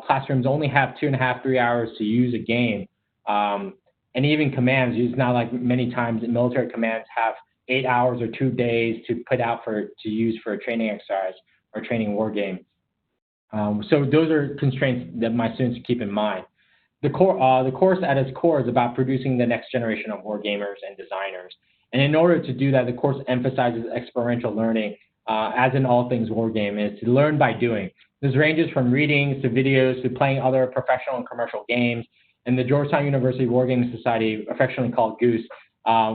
S7: classrooms only have 2.5, 3 hours to use a game. And even commands, it's not like many times military commands have 8 hours or 2 days to put out to use for a training exercise or training war game. So those are constraints that my students keep in mind. The course at its core is about producing the next generation of war gamers and designers. And in order to do that, the course emphasizes experiential learning, as in all things war game, is to learn by doing. This ranges from readings to videos to playing other professional and commercial games. And the Georgetown University Wargaming Society, affectionately called Goose,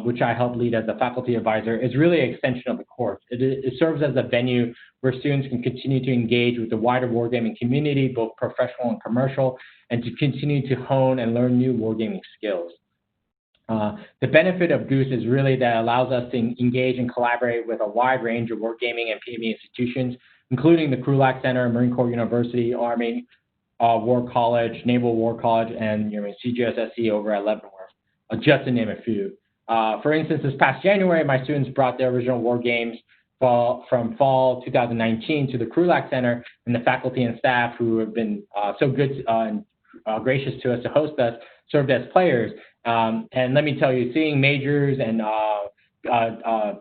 S7: which I help lead as a faculty advisor, is really an extension of the course. It serves as a venue where students can continue to engage with the wider wargaming community, both professional and commercial, and to continue to hone and learn new wargaming skills. The benefit of Goose is really that it allows us to engage and collaborate with a wide range of wargaming and PME institutions, including the Krulak Center, Marine Corps University, Army War College, Naval War College, and CGSSC over at Leavenworth, just to name a few. For instance, this past January, my students brought their original war games from fall 2019 to the Krulak Center, and the faculty and staff who have been so good and gracious to us to host us served as players. And let me tell you, seeing majors and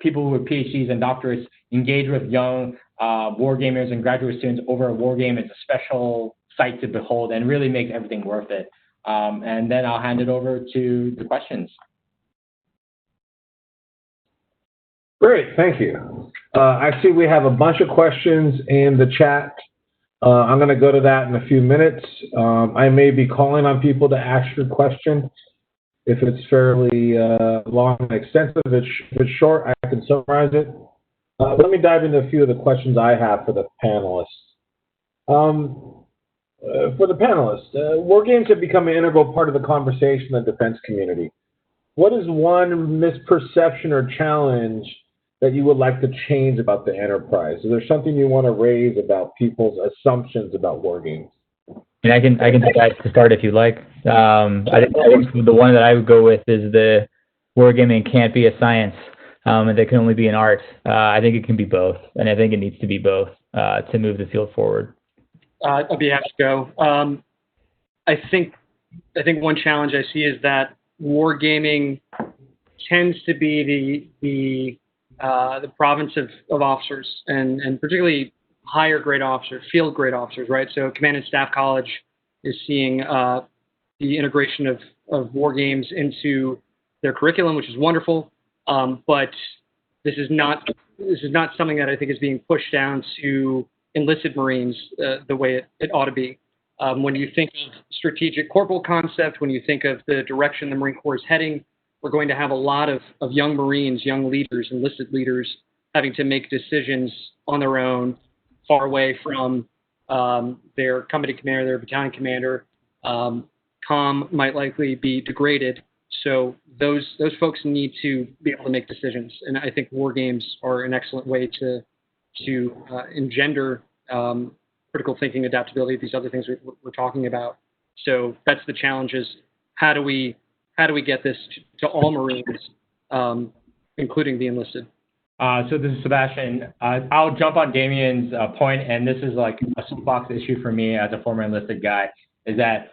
S7: people with PhDs and doctorates engage with young war gamers and graduate students over a war game is a special sight to behold and really makes everything worth it. And then I'll hand it over to the questions.
S3: Great, thank you. I see we have a bunch of questions in the chat. I'm going to go to that in a few minutes. I may be calling on people to ask your question. If it's fairly long and extensive, if it's short, I can summarize it. Let me dive into a few of the questions I have for the panelists. For the panelists, war games have become an integral part of the conversation in the defense community. What is one misperception or challenge that you would like to change about the enterprise? Is there something you want to raise about people's assumptions about war games?
S4: And I can take that to start if you like. I think the one that I would go with is the wargaming can't be a science, and it can only be an art. I think it can be both, and I think it needs to be both to move the field forward.
S6: I'll be happy to go. I think one challenge I see is that wargaming tends to be the province of officers, and particularly higher grade officers, field grade officers, right? So Command and Staff College is seeing the integration of war games into their curriculum, which is wonderful. But this is not something that I think is being pushed down to enlisted Marines the way it ought to be. When you think of strategic corporal concept, when you think of the direction the Marine Corps is heading, we're going to have a lot of young Marines, young leaders, enlisted leaders, having to make decisions on their own, far away from their company commander, their battalion commander. Comm might likely be degraded. So those folks need to be able to make decisions. And I think war games are an excellent way to engender critical thinking, adaptability, these other things we're talking about. So that's the challenge: is how do we get this to all Marines, including the enlisted?
S7: So this is Sebastian. I'll jump on Damien's point, and this is like a soapbox issue for me as a former enlisted guy, is that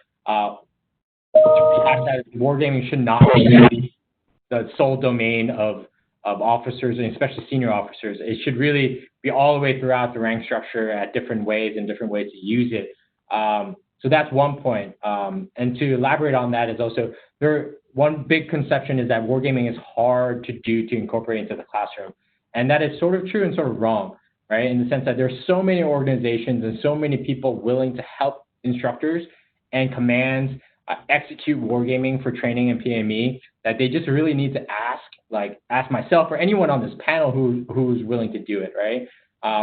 S7: wargaming should not be the sole domain of officers, and especially senior officers. It should really be all the way throughout the rank structure at different ways and different ways to use it. So that's one point. And to elaborate on that is also, one big conception is that wargaming is hard to do to incorporate into the classroom. And that is sort of true and sort of wrong, right? In the sense that there's so many organizations and so many people willing to help instructors and commands execute wargaming for training and PME, that they just really need to ask myself or anyone on this panel who's willing to do it, right?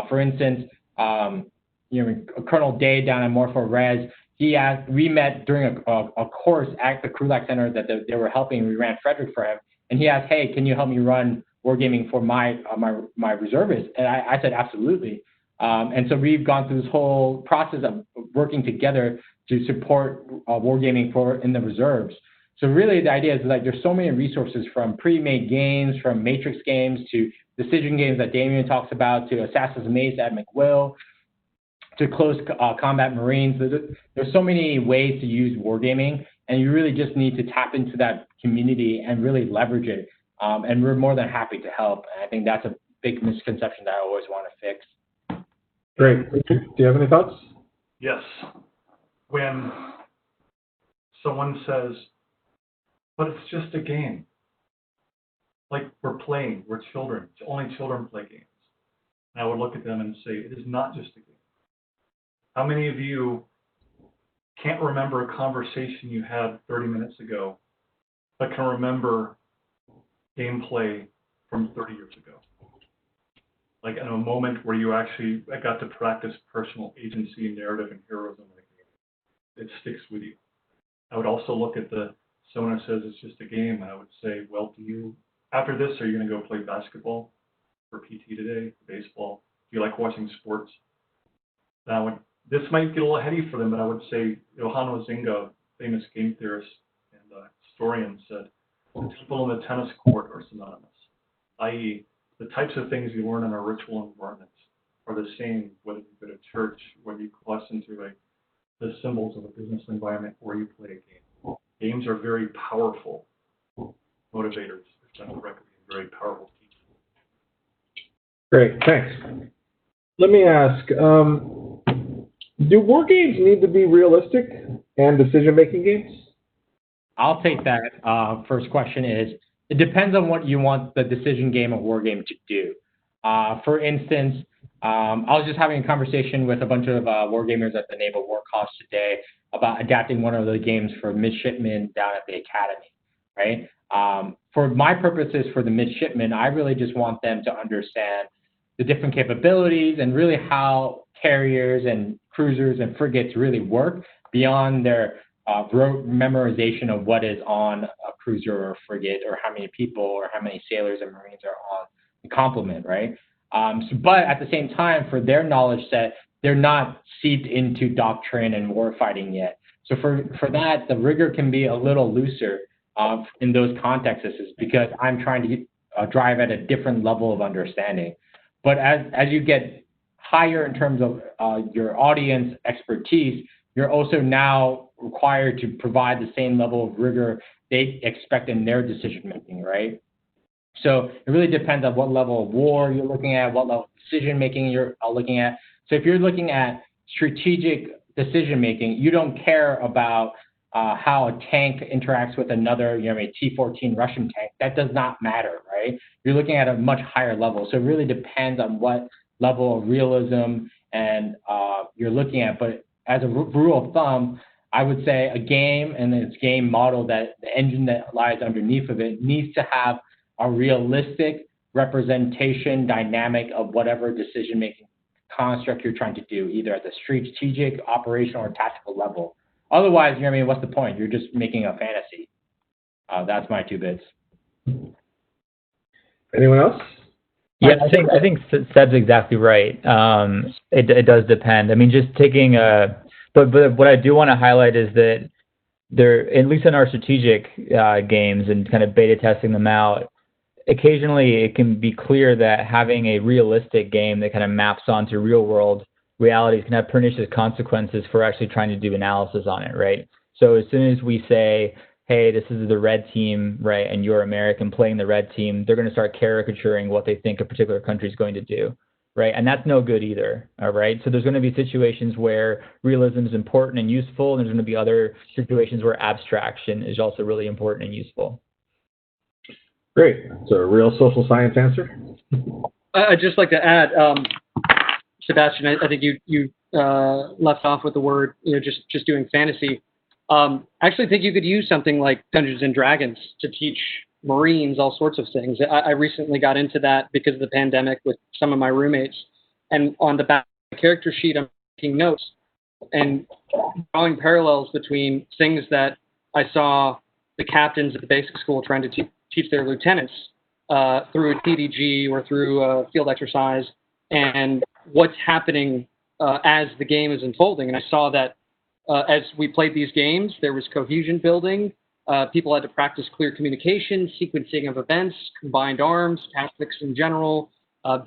S7: For instance, Colonel Day down at Morpho Res, we met during a course at the Krulak Center that they were helping. We ran Frederick for him, and he asked, "Hey, can you help me run wargaming for my reservists?" And I said, absolutely. And so we've gone through this whole process of working together to support wargaming in the reserves. So really the idea is like there's so many resources, from pre-made games, from matrix games to decision games that Damien talks about, to Assassin's Maze at McWill, to close combat Marines. There's so many ways to use wargaming, and you really just need to tap into that community and really leverage it. And we're more than happy to help. And I think that's a big misconception that I always want to fix.
S3: Great. Do you have any thoughts?
S5: Yes. When someone says, but it's just a game. Like, we're playing, we're children. Only children play games. And I would look at them and say, it is not just a game. How many of you can't remember a conversation you had 30 minutes ago, but can remember gameplay from 30 years ago? like in a moment where you actually got to practice personal agency, narrative, and heroism, like it sticks with you. I would also look at someone who says it's just a game, and I would say, well, after this, are you going to go play basketball for PT today, baseball? Do you like watching sports? This might get a little heady for them, but I would say Johann Huizinga, famous game theorist and historian, said, the temple and the tennis court are synonymous, i.e., the types of things you learn in a ritual environment are the same whether you go to church, whether you cross into the symbols of a business environment, or you play a game. Games are very powerful motivators, if done correctly, very powerful teachers.
S3: Great, thanks. Let me ask, do war games need to be realistic and decision-making games?
S7: I'll take that. First question is, it depends on what you want the decision game or war game to do. For instance, I was just having a conversation with a bunch of war gamers at the Naval War College today about adapting one of the games for midshipmen down at the academy, right? For my purposes for the midshipmen, I really just want them to understand the different capabilities and really how carriers and cruisers and frigates really work beyond their rote memorization of what is on a cruiser or a frigate, or how many people or how many sailors and Marines are on the complement, right? But at the same time, for their knowledge set, they're not seeped into doctrine and warfighting yet. So for that, the rigor can be a little looser in those contexts, because I'm trying to drive at a different level of understanding. But as you get higher in terms of your audience expertise, you're also now required to provide the same level of rigor they expect in their decision making, right? So it really depends on what level of war you're looking at, what level of decision making you're looking at. So if you're looking at strategic decision making, you don't care about how a tank interacts with another, a T-14 Russian tank. That does not matter, right? You're looking at a much higher level. So it really depends on what level of realism and you're looking at. But as a rule of thumb, I would say a game and its game model, that the engine that lies underneath of it needs to have a realistic representation dynamic of whatever decision-making construct you're trying to do, either at the strategic, operational, or tactical level. Otherwise, what's the point? You're just making a fantasy. That's my 2 bits.
S3: Anyone else?
S4: Yeah, I think Seb's exactly right. It does depend. I mean, just taking but what I do want to highlight is that there, at least in our strategic games and kind of beta testing them out, occasionally it can be clear that having a realistic game that kind of maps onto real world realities can have pernicious consequences for actually trying to do analysis on it, right? So as soon as we say, hey, this is the red team, right, and you're American playing the red team, they're going to start caricaturing what they think a particular country is going to do, right? And that's no good either, all right? So there's going to be situations where realism is important and useful, and there's going to be other situations where abstraction is also really important and useful.
S3: Great. So a real social science answer?
S6: I'd just like to add, Sebastian, I think you left off with the word, just doing fantasy. I actually think you could use something like Dungeons and Dragons to teach Marines all sorts of things. I recently got into that because of the pandemic with some of my roommates. And on the back of the character sheet, I'm taking notes and drawing parallels between things that I saw the captains at the basic school trying to teach their lieutenants through a TDG or through a field exercise, and what's happening as the game is unfolding. And I saw that as we played these games, there was cohesion building. People had to practice clear communication, sequencing of events, combined arms, tactics in general,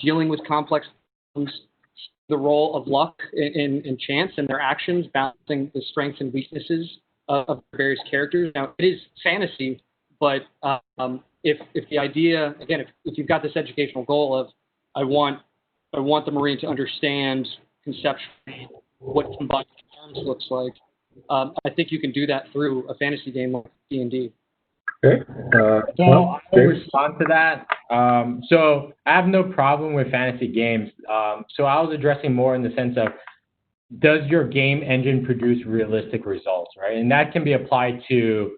S6: dealing with complex problems, the role of luck and chance in their actions, balancing the strengths and weaknesses of various characters. Now, it is fantasy, but if the idea, again, if you've got this educational goal of I want the Marine to understand conceptually what combined arms looks like, I think you can do that through a fantasy game like D&D.
S3: Okay.
S7: So I'll respond to that. So I have no problem with fantasy games. So I was addressing more in the sense of, does your game engine produce realistic results, right? And that can be applied to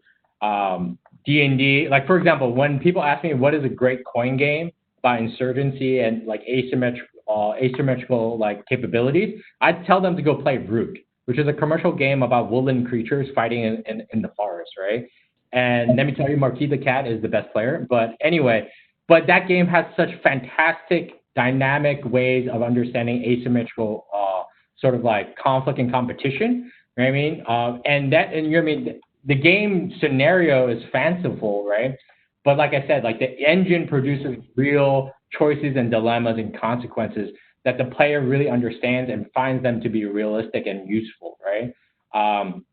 S7: D&D. Like, for example, when people ask me what is a great coin game, about insurgency and like asymmetrical like capabilities, I'd tell them to go play Root, which is a commercial game about woodland creatures fighting in the forest, right? And let me tell you, Marquis the Cat is the best player. But anyway, but that game has such fantastic dynamic ways of understanding asymmetrical sort of like conflict and competition. You know what I mean? And you know what I mean? The game scenario is fanciful, right? But like I said, like the engine produces real choices and dilemmas and consequences that the player really understands and finds them to be realistic and useful, right? You know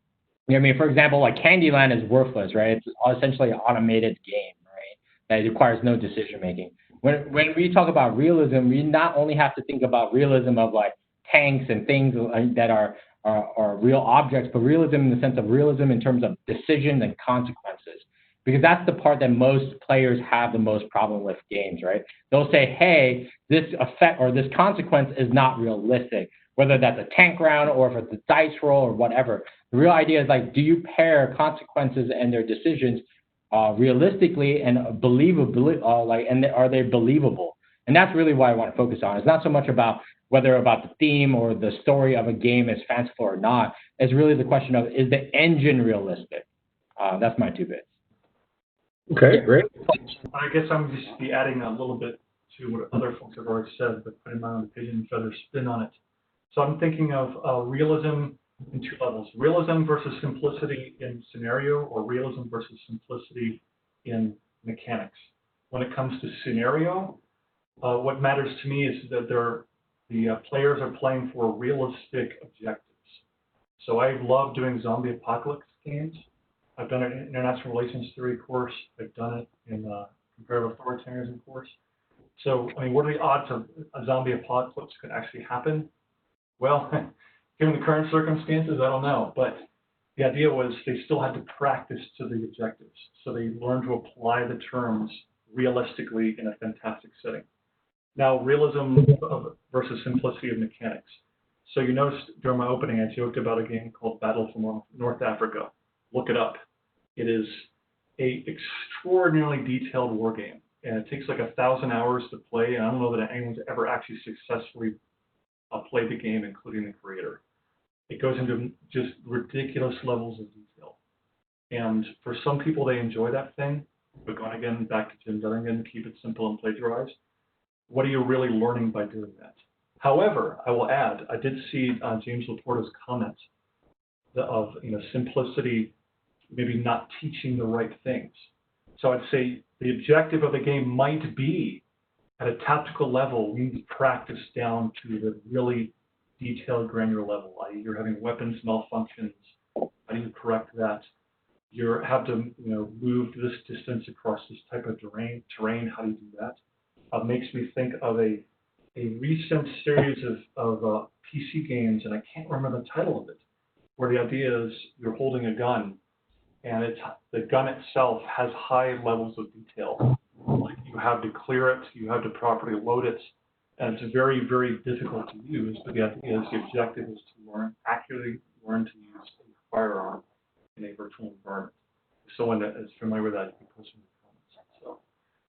S7: what I mean? For example, like Candyland is worthless, right? It's essentially an automated game, right? That requires no decision making. When we talk about realism, we not only have to think about realism of like tanks and things that are real objects, but realism in the sense of realism in terms of decisions and consequences. Because that's the part that most players have the most problem with games, right? They'll say, hey, this effect or this consequence is not realistic, whether that's a tank round or if it's a dice roll or whatever. The real idea is like, do you pair consequences and their decisions realistically and believably, and are they believable? And that's really what I want to focus on. It's not so much about whether about the theme or the story of a game is fanciful or not. It's really the question of, is the engine realistic? That's my 2 bits.
S3: Okay, great.
S5: I guess I'm just be adding a little bit to what other folks have already said, but putting my own opinion and feather spin on it. So I'm thinking of realism in 2 levels: realism versus simplicity in scenario, or realism versus simplicity in mechanics. When it comes to scenario, what matters to me is that the players are playing for realistic objectives. So I love doing zombie apocalypse games. I've done it in international relations theory course. I've done it in comparative authoritarianism course. So, I mean, what are the odds of a zombie apocalypse could actually happen? Well, given the current circumstances, I don't know. But the idea was they still had to practice to the objectives. So they learned to apply the terms realistically in a fantastic setting. Now, realism versus simplicity of mechanics. So you noticed during my opening, I joked about a game called Battle for North Africa. Look it up. It is an extraordinarily detailed war game, and it takes like 1,000 hours to play, and I don't know that anyone's ever actually successfully played the game, including the creator. It goes into just ridiculous levels of detail. And for some people, they enjoy that thing, but going again back to Jim Dunnigan, keep it simple and plagiarize. What are you really learning by doing that? However, I will add, I did see James Laporta's comment of simplicity, maybe not teaching the right things. So I'd say the objective of the game might be, at a tactical level, we need to practice down to the really detailed, granular level. i.e., you're having weapons malfunctions. How do you correct that? You have to move this distance across this type of terrain. How do you do that? Makes me think of a recent series of PC games, and I can't remember the title of it, where the idea is you're holding a gun, and the gun itself has high levels of detail. Like you have to clear it, you have to properly load it, and it's very, very difficult to use. But the idea is the objective is to accurately learn to use a firearm in a virtual environment. If someone that is familiar with that, you can post in the comments. So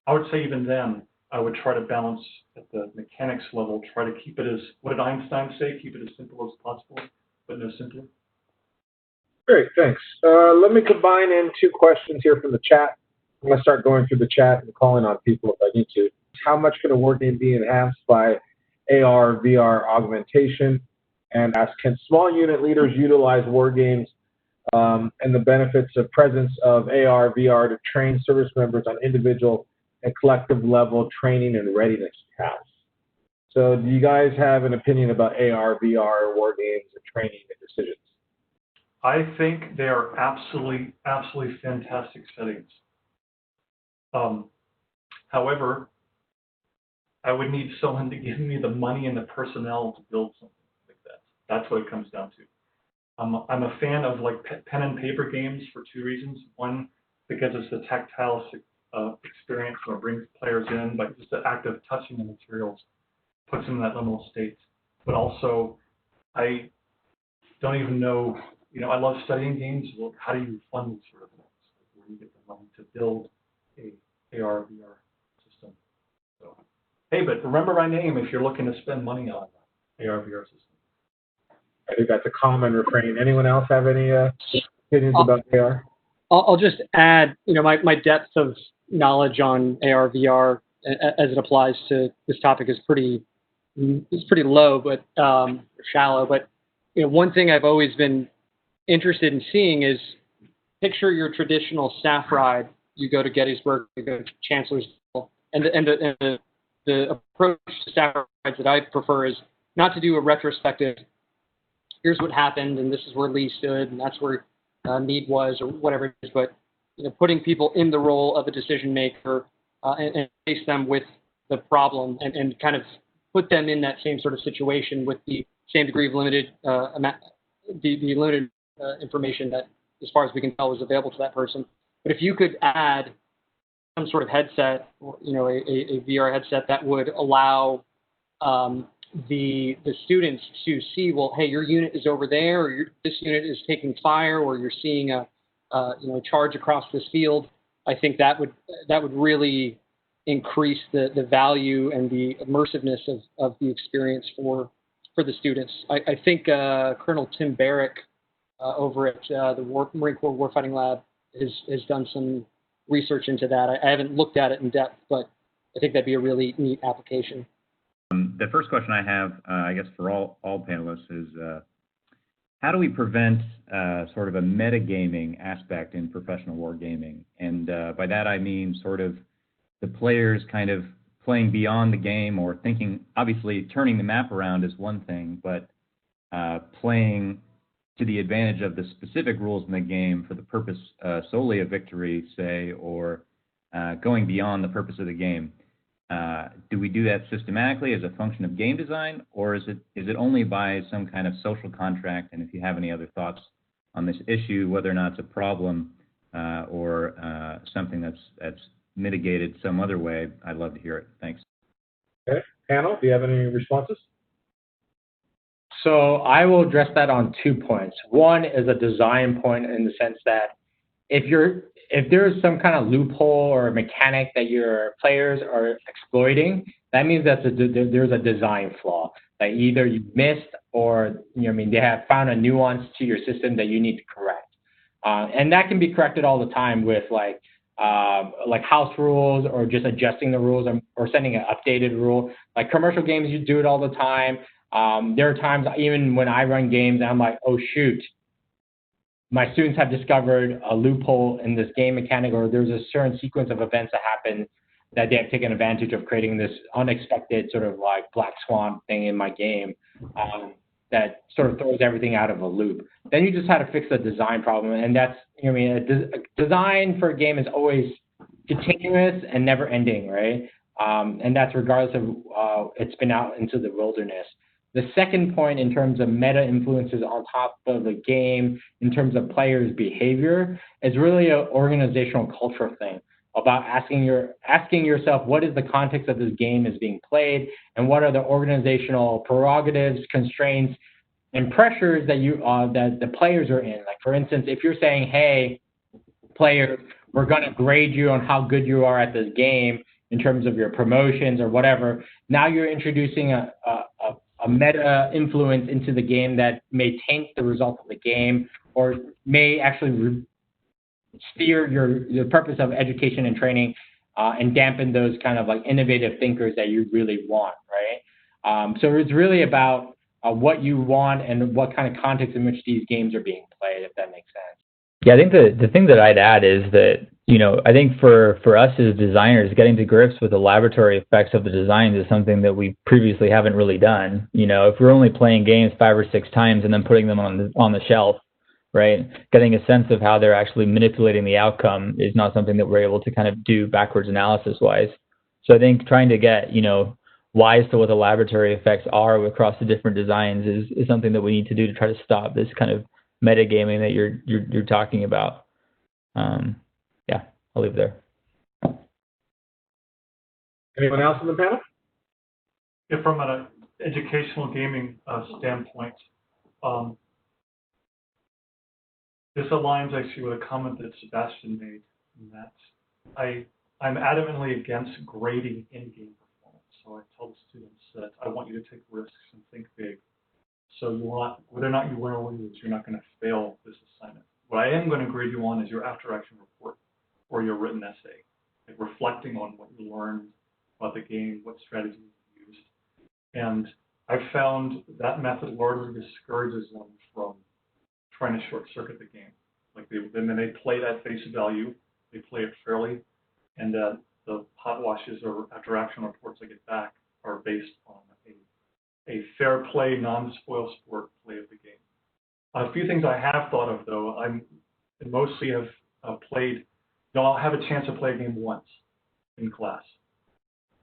S5: I would say even then, I would try to balance at the mechanics level, try to keep it as, what did Einstein say? Keep it as simple as possible, but no simpler.
S3: Great, thanks. Let me combine in 2 questions here from the chat. I'm going to start going through the chat and calling on people if I need to. How much can a war game be enhanced by AR, VR augmentation? And ask, can small unit leaders utilize war games and the benefits of presence of AR, VR to train service members on individual and collective level training and readiness tasks? So do you guys have an opinion about AR, VR, war games, and training and decisions?
S5: I think they are absolutely, absolutely fantastic settings. However, I would need someone to give me the money and the personnel to build something like that. That's what it comes down to. I'm a fan of like pen and paper games for 2 reasons. One, because it's the tactile experience where it brings players in, but just the act of touching the materials puts them in that liminal state. But also, I don't even know, I love studying games. Well, how do you fund these sort of things? Where do you get the money to build a AR, VR system? So hey, but remember my name if you're looking to spend money on AR/VR systems.
S3: I think that's a common refrain. Anyone else have any opinions about AR?
S6: I'll just add, my depth of knowledge on AR/VR as it applies to this topic is pretty low, but shallow. But one thing I've always been interested in seeing is picture your traditional staff ride. You go to Gettysburg, you go to Chancellorsville, and the approach to staff rides that I prefer is not to do a retrospective. Here's what happened, and this is where Lee stood, and that's where Meade was, or whatever it is. But putting people in the role of a decision maker and face them with the problem, and kind of put them in that same sort of situation with the same degree of limited the limited information that, as far as we can tell, was available to that person. But if you could add some sort of headset, a VR headset that would allow the students to see, well, hey, your unit is over there, or this unit is taking fire, or you're seeing a charge across this field. I think that would really increase the value and the immersiveness of the experience for the students. I think Colonel Tim Barrick over at the Marine Corps Warfighting Lab has done some research into that. I haven't looked at it in depth, but I think that'd be a really neat application.
S8: The first question I have, I guess for all panelists, is how do we prevent sort of a metagaming aspect in professional wargaming? And by that I mean sort of the players kind of playing beyond the game, or thinking, obviously turning the map around is one thing, but playing to the advantage of the specific rules in the game for the purpose solely of victory, say, or going beyond the purpose of the game. Do we do that systematically as a function of game design, or is it only by some kind of social contract? And if you have any other thoughts on this issue, whether or not it's a problem or something that's mitigated some other way, I'd love to hear it. Thanks.
S3: Okay. Panel, do you have any responses?
S7: So I will address that on 2 points. One is a design point, in the sense that if there's some kind of loophole or mechanic that your players are exploiting, that means that there's a design flaw that either you missed, or they have found a nuance to your system that you need to correct. And that can be corrected all the time with like house rules, or just adjusting the rules, or sending an updated rule. Like commercial games, you do it all the time. There are times even when I run games, I'm like, oh shoot, my students have discovered a loophole in this game mechanic, or there's a certain sequence of events that happen that they have taken advantage of, creating this unexpected sort of like black swan thing in my game that sort of throws everything out of a loop. Then you just have to fix the design problem, and that's, design for a game is always continuous and never ending, right? And that's regardless of it's been out into the wilderness. The second point, in terms of meta influences on top of the game, in terms of players' behavior, is really an organizational culture thing, about asking yourself, what is the context of this game is being played, and what are the organizational prerogatives, constraints, and pressures that that the players are in. Like, for instance, if you're saying, hey, player, we're going to grade you on how good you are at this game in terms of your promotions or whatever, now you're introducing a meta influence into the game that may taint the result of the game, or may actually steer the purpose of education and training and dampen those kind of like innovative thinkers that you really want, right? So it's really about what you want and what kind of context in which these games are being played, if that makes sense.
S4: Yeah, I think the thing that I'd add is that, I think for us as designers, getting to grips with the laboratory effects of the designs is something that we previously haven't really done. If we're only playing games 5 or 6 times and then putting them on the shelf, right, getting a sense of how they're actually manipulating the outcome is not something that we're able to kind of do backwards analysis-wise. So I think trying to get, wise to what the laboratory effects are across the different designs is something that we need to do to try to stop this kind of metagaming that you're talking about. Yeah, I'll leave it there.
S3: Anyone else in the panel?
S5: Yeah, from an educational gaming standpoint, this aligns actually with a comment that Sebastian made, in that I'm adamantly against grading in-game performance. So I tell the students that I want you to take risks and think big. So you want, whether or not you win or lose, you're not going to fail this assignment. What I am going to grade you on is your after-action report or your written essay, like reflecting on what you learned about the game, what strategies you used. And I've found that method largely discourages them from trying to short-circuit the game. Like then they play it at face value, they play it fairly, and the hot washes or after-action reports I get back are based on a fair play, non-spoil sport play of the game. A few things I have thought of, though, I mostly have played, I'll have a chance to play a game once in class.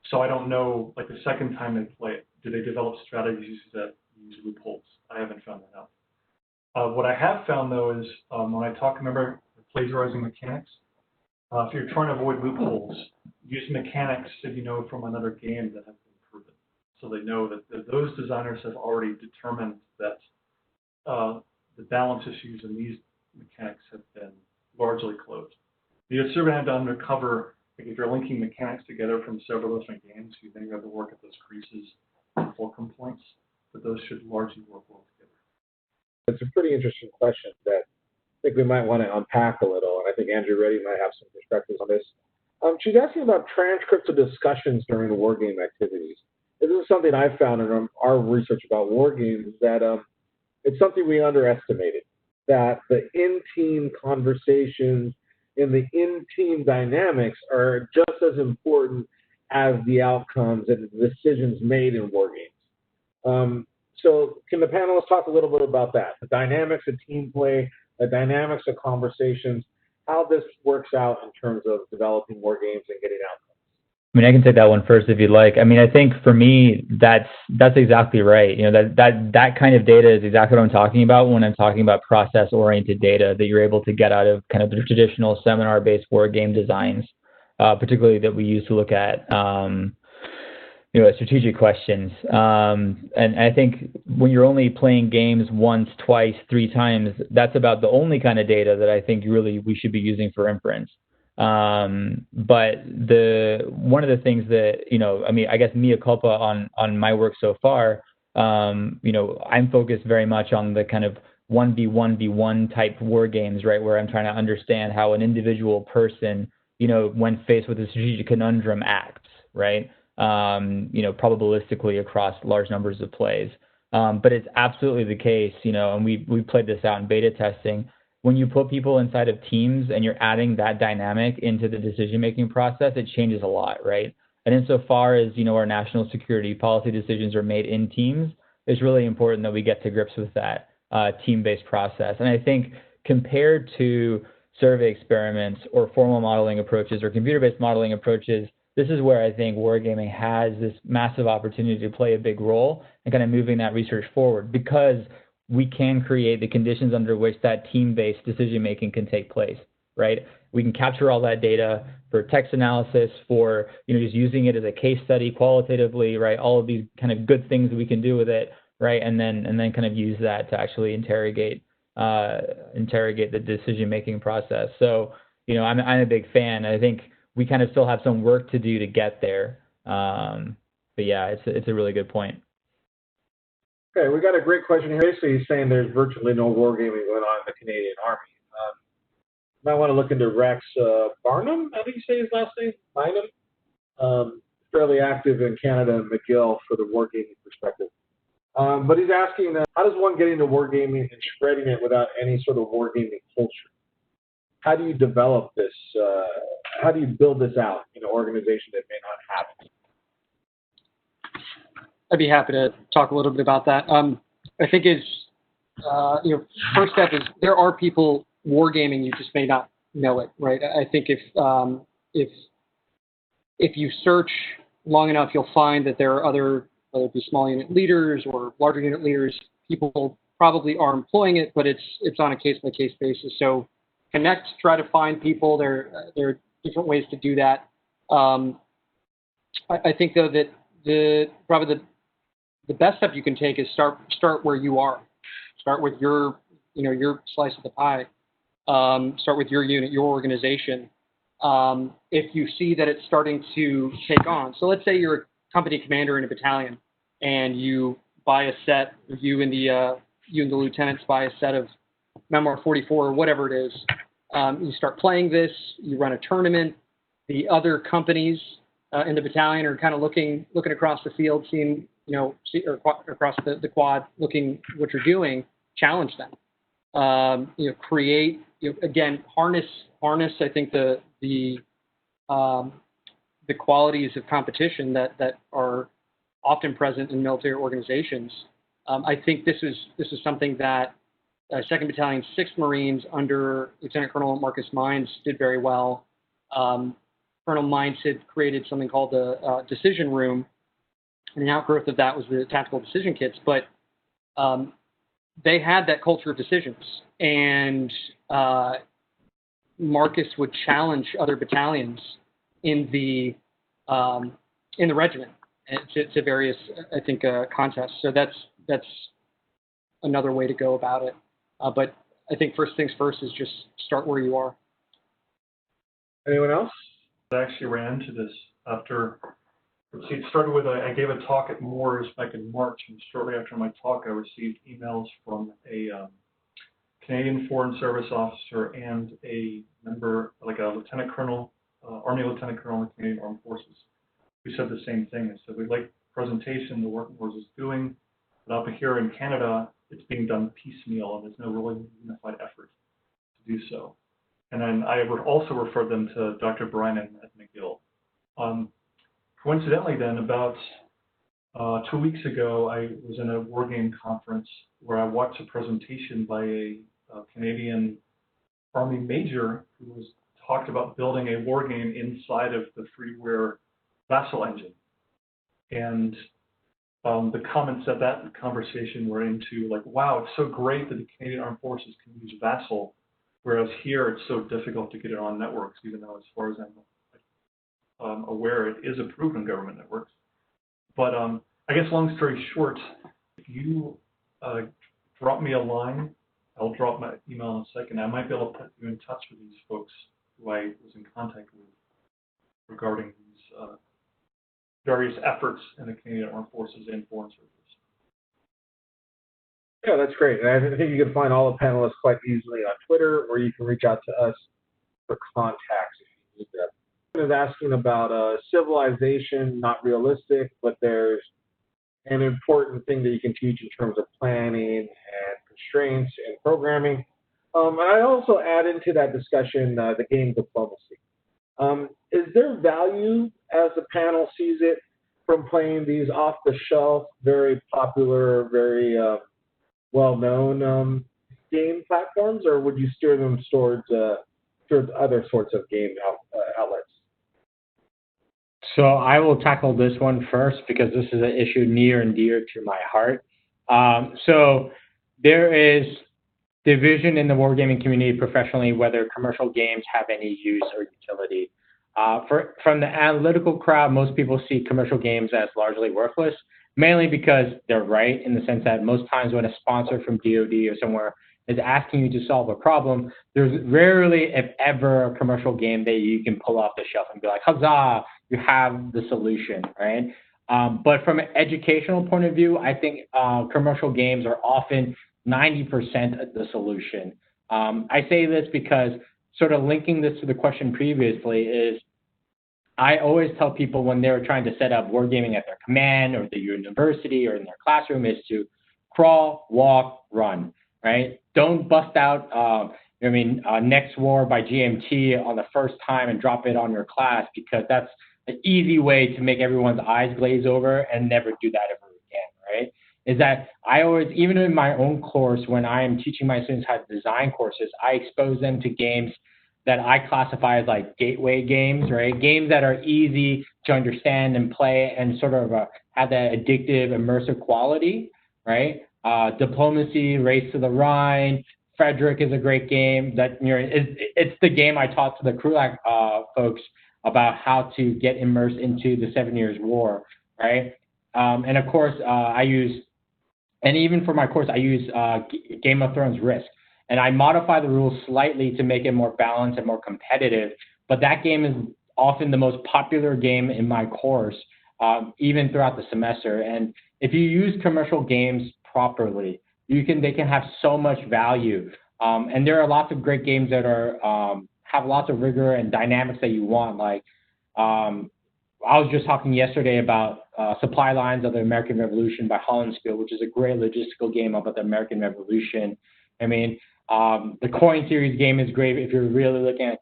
S5: So I don't know, like the second time they play it, do they develop strategies that use loopholes? I haven't found that out. What I have found, though, is when I talk, remember, plagiarizing mechanics? If you're trying to avoid loopholes, use mechanics that you know from another game that have been proven. So they know that those designers have already determined that the balance issues in these mechanics have been largely closed. You're still going to have to undercover, like if you're linking mechanics together from several different games, you then have to work at those creases and fulcrum points, but those should largely work well together.
S3: It's a pretty interesting question that I think we might want to unpack a little, and I think Andrew Reddie might have some perspectives on this. She's asking about transcripts of discussions during wargame activities. This is something I've found in our research about wargames, that it's something we underestimated, that the in-team conversations and the in-team dynamics are just as important as the outcomes and the decisions made in wargames. So can the panelists talk a little bit about that, the dynamics of team play, the dynamics of conversations, how this works out in terms of developing wargames and getting outcomes?
S4: I mean, I can take that one first if you'd like. I mean, I think for me, that's exactly right. You know, that kind of data is exactly what I'm talking about when I'm talking about process-oriented data that you're able to get out of kind of the traditional seminar-based war game designs, particularly that we use to look at, strategic questions. And I think when you're only playing games once, twice, 3 times, that's about the only kind of data that I think really we should be using for inference. But one of the things that, I guess mea culpa on my work so far, I'm focused very much on the kind of 1v1v1 type war games, right, where I'm trying to understand how an individual person, when faced with a strategic conundrum acts, right, probabilistically across large numbers of plays. But it's absolutely the case, and we played this out in beta testing. When you put people inside of teams and you're adding that dynamic into the decision-making process, it changes a lot, right? And insofar as, our national security policy decisions are made in teams, it's really important that we get to grips with that team-based process. And I think compared to survey experiments or formal modeling approaches or computer-based modeling approaches, this is where I think wargaming has this massive opportunity to play a big role in kind of moving that research forward, because we can create the conditions under which that team-based decision-making can take place, right? We can capture all that data for text analysis, for, just using it as a case study qualitatively, right? All of these kind of good things that we can do with it, right? And then kind of use that to actually interrogate the decision-making process. So, I'm a big fan. I think we kind of still have some work to do to get there. But yeah, it's a really good point.
S3: Okay, we got a great question here. Basically, he's saying there's virtually no wargaming going on in the Canadian Army. Might want to look into Rex Barnum, I think you say his last name, Bynum. Fairly active in Canada and McGill for the wargaming perspective. But he's asking, how does one get into wargaming and spreading it without any sort of wargaming culture? How do you develop this? How do you build this out in an organization that may not have it?
S6: I'd be happy to talk a little bit about that. I think first step is there are people wargaming, you just may not know it, right? I think if you search long enough, you'll find that there are other, whether it be small unit leaders or larger unit leaders, people probably are employing it, but it's on a case-by-case basis. So connect, try to find people. There are different ways to do that. I think though that probably the best step you can take is start where you are. Start with your slice of the pie. Start with your unit, your organization. If you see that it's starting to take on, so let's say you're company commander in a battalion, and you buy a set, you and the lieutenants buy a set of Memoir 44 or whatever it is. You start playing this, you run a tournament, the other companies in the battalion are kind of looking across the field, seeing, or across the quad, looking what you're doing, challenge them. Create, again, harness, I think the qualities of competition that are often present in military organizations. I think this is something that 2nd Battalion, 6th Marines under Lieutenant Colonel Marcus Mines did very well. Colonel Mines had created something called the Decision Room, and the outgrowth of that was the Tactical Decision Kits. But they had that culture of decisions, and Marcus would challenge other battalions in the regiment to various, I think, contests. So that's another way to go about it. But I think first things first is just start where you are.
S3: Anyone else?
S5: I actually ran into this after. It started with I gave a talk at Moores back in March, and shortly after my talk, I received emails from a Canadian Foreign Service officer and a member, like a lieutenant colonel, Army lieutenant colonel in the Canadian Armed Forces, who said the same thing. They said, we'd like presentation the work Moores is doing, but up here in Canada, it's being done piecemeal, and there's no really unified effort to do so. And then I would also refer them to Dr. Brynan at McGill. Coincidentally, then, about 2 weeks ago, I was in a Wargame conference where I watched a presentation by a Canadian Army major who talked about building a Wargame inside of the freeware Vassal engine. And the comments at that conversation were into, like, wow, it's so great that the Canadian Armed Forces can use Vassal, whereas here it's so difficult to get it on networks, even though, as far as I'm aware, it is approved on government networks. But I guess long story short, if you drop me a line, I'll drop my email in a second. I might be able to put you in touch with these folks who I was in contact with regarding these various efforts in the Canadian Armed Forces and Foreign Service.
S3: Yeah, that's great. And I think you can find all the panelists quite easily on Twitter, or you can reach out to us for contacts if you need that. I was asking about civilization, not realistic, but there's an important thing that you can teach in terms of planning and constraints and programming. And I also add into that discussion the game diplomacy. Is there value, as the panel sees it, from playing these off-the-shelf, very popular, very well-known game platforms, or would you steer them towards other sorts of game outlets?
S7: So I will tackle this one first because this is an issue near and dear to my heart. So there is division in the wargaming community professionally whether commercial games have any use or utility. From the analytical crowd, most people see commercial games as largely worthless, mainly because they're right in the sense that most times when a sponsor from DoD or somewhere is asking you to solve a problem, there's rarely, if ever, a commercial game that you can pull off the shelf and be like, huzzah, you have the solution, right? But from an educational point of view, I think commercial games are often 90% of the solution. I say this because sort of linking this to the question previously is I always tell people when they're trying to set up wargaming at their command or the university or in their classroom is to crawl, walk, run, right? Don't bust out, Next War by GMT on the first time and drop it on your class, because that's an easy way to make everyone's eyes glaze over and never do that ever again, right? Is that I always, even in my own course, when I am teaching my students how to design courses, I expose them to games that I classify as like gateway games, right? Games that are easy to understand and play and sort of have that addictive, immersive quality, right? Diplomacy, Race to the Rhine, Frederick is a great game. It's the game I taught to the Krulak folks about how to get immersed into the 7 Years' War, right? And of course, even for my course, I use Game of Thrones Risk. And I modify the rules slightly to make it more balanced and more competitive. But that game is often the most popular game in my course even throughout the semester. And if you use commercial games properly, they can have so much value. And there are lots of great games that are have lots of rigor and dynamics that you want. Like I was just talking yesterday about Supply Lines of the American Revolution by Hollandspiel, which is a great logistical game about the American Revolution. I mean, the Coin Series game is great if you're really looking at